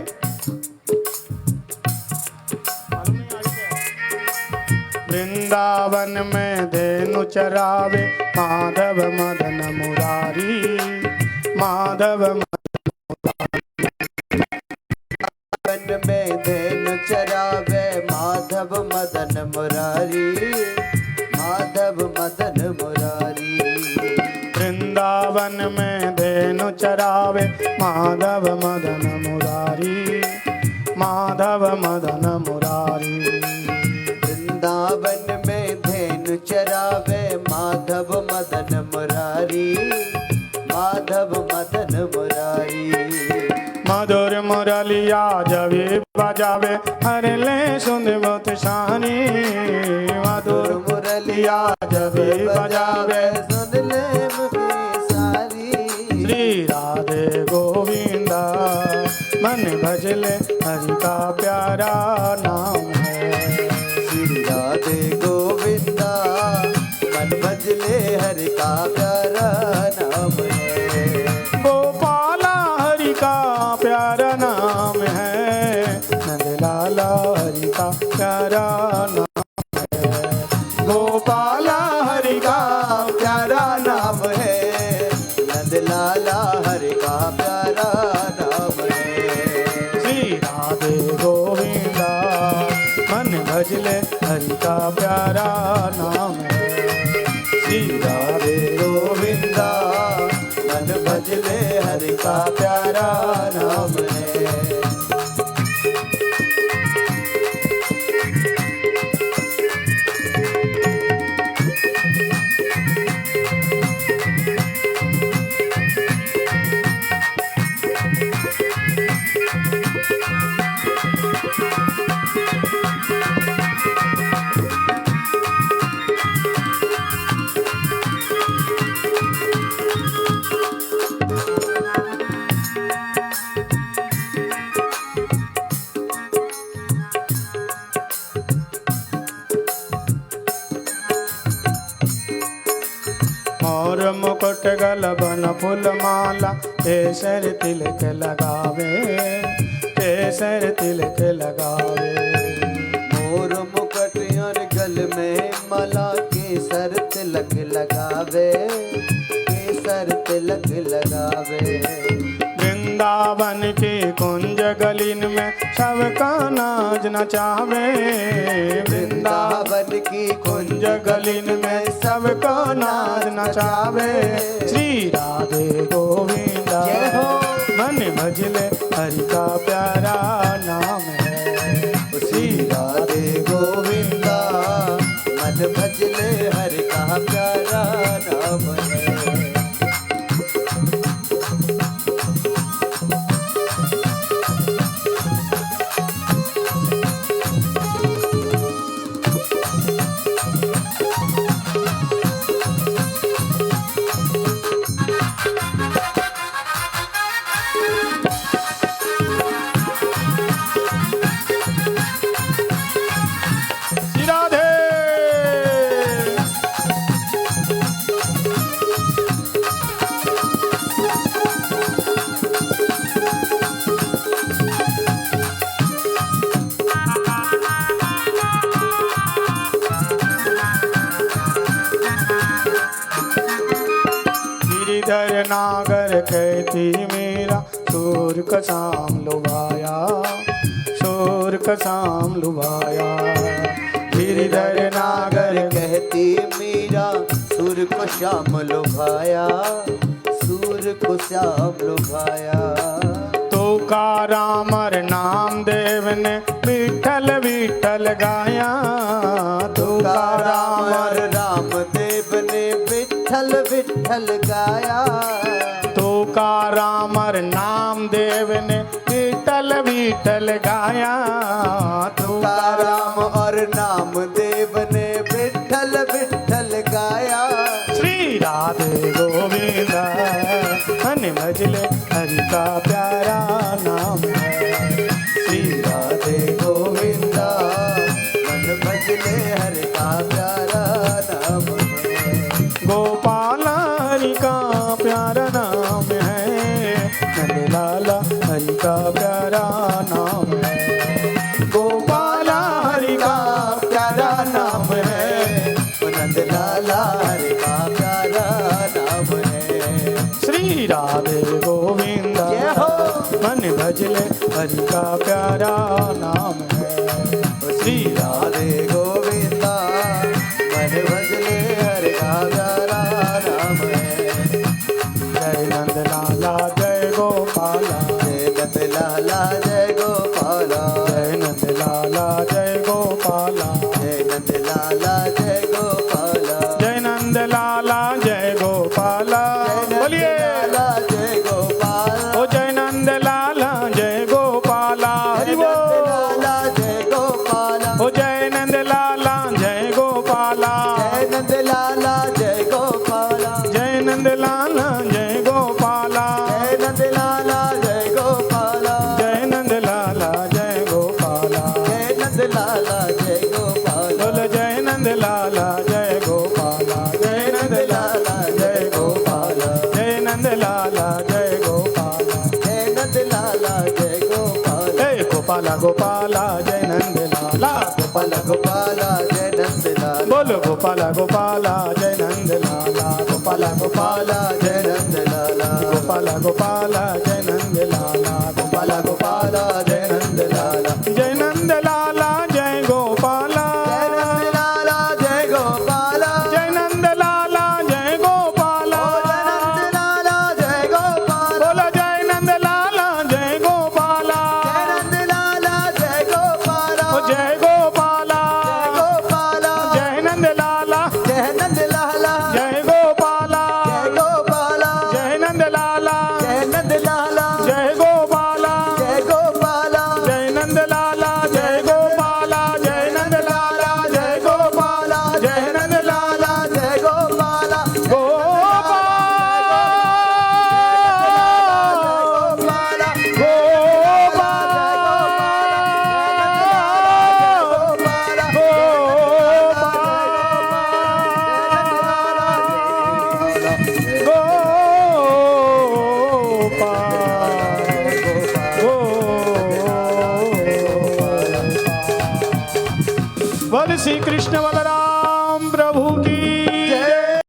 वृंदावन में धेनु चरावे माधव मदन मुरारी, माधव वन में धेनु चरावे माधव मदन मुरारी, माधव मदन मुरारी। वृंदावन में धेनु चरावे माधव मदन मुरारी, माधव मदन मुरारी। वृंदावन में धेनु चरावे माधव मदन मुरारी, माधव मदन मुरारी। मधुर मुरलिया जबी बजावे हरे ले सुन बहुत शानी, मधुर मुरलिया जबी बजावे सुन ले मुझे सारी। श्री राधे गोविंदा मन भजले हरि का प्यारा नाम है। श्री राधे गोविंदा मन भजले हरि का प्यारा नाम है। गोपाला हरि का प्यारा नाम है, नंदलाला हरि का प्यारा नाम है। गोपाला हरि का प्यारा नाम है, नंदलाला हरि का प्यारा नाम है। श्री राधे गोविंदा मन भजले हरि का प्यारा नाम है। श्री राधे गोविंदा मन भजले हरि का प्यारा नाम है। और मुकुट गलबन फूल माला, केसर तिलक लगावे, केसर तिलक लगावे। मोर मुकुट और गल में माला, केसर तिलक लगावे, केसर तिलक लगावे। वृंदावन की कुंज गलिन में सबका नाच नचावे, वृंदावन की कुंज गलिन में सबका नाच नचावे। श्री राधे गोविंदा जय हो। मन भजले हरि का प्यारा नाम है। श्री राधे गोविंदा मन भजले हरि का प्यारा नाम है। श्री राधे गिरिधर नागर कहती मेरा सूर का शाम लुभाया, सूर का शाम लुभाया। गिरिधर नागर कहती मीरा सुर को श्याम लुभाया, सुर को श्याम लुभाया। तुकारामर नाम देव ने विठल विठल गाया, तुकारामर रामदेव ने विठल विठल गाया। तुकारामर नाम देव ने विठल विठल गाया। तुकाराम और नामदेव ने विठल विठल गाया। श्री राधे गोविंदा मन भजले हरि का प्यारा नाम है। श्री राधे गोविंदा मन भजले हरि का प्यारा नाम है। गोपाला हरि का प्यारा नाम है, नंदलाला हरि का प्यारा नाम है। गोपाला हरि का प्यारा नाम है, नंदलाला हरि का प्यारा नाम है। श्री राधे गोविंदा जय हो। मन भजले हरि का प्यारा नाम है। श्री राधे गोविंदा मन भजले हरि का प्यारा नाम है। नंद लाला जय गोपाला जय नंद लाला जय गोपाला जय नंद लाला जय गोपाला जय नंद लाला जय गोपाला बोल जय नंद लाला जय गोपाला जय नंद लाला जय गोपाला जय नंद लाला जय गोपाला जय नंद लाला जय गोपाला जय गोपाला गोपाला जय नंद लाला गोपाला गोपाला जय नंद लाला बोल गोपाला गोपाला जय नंद लाला गोपाला गोपाला गोपाला जय नंद लाला गोपाला गोपाला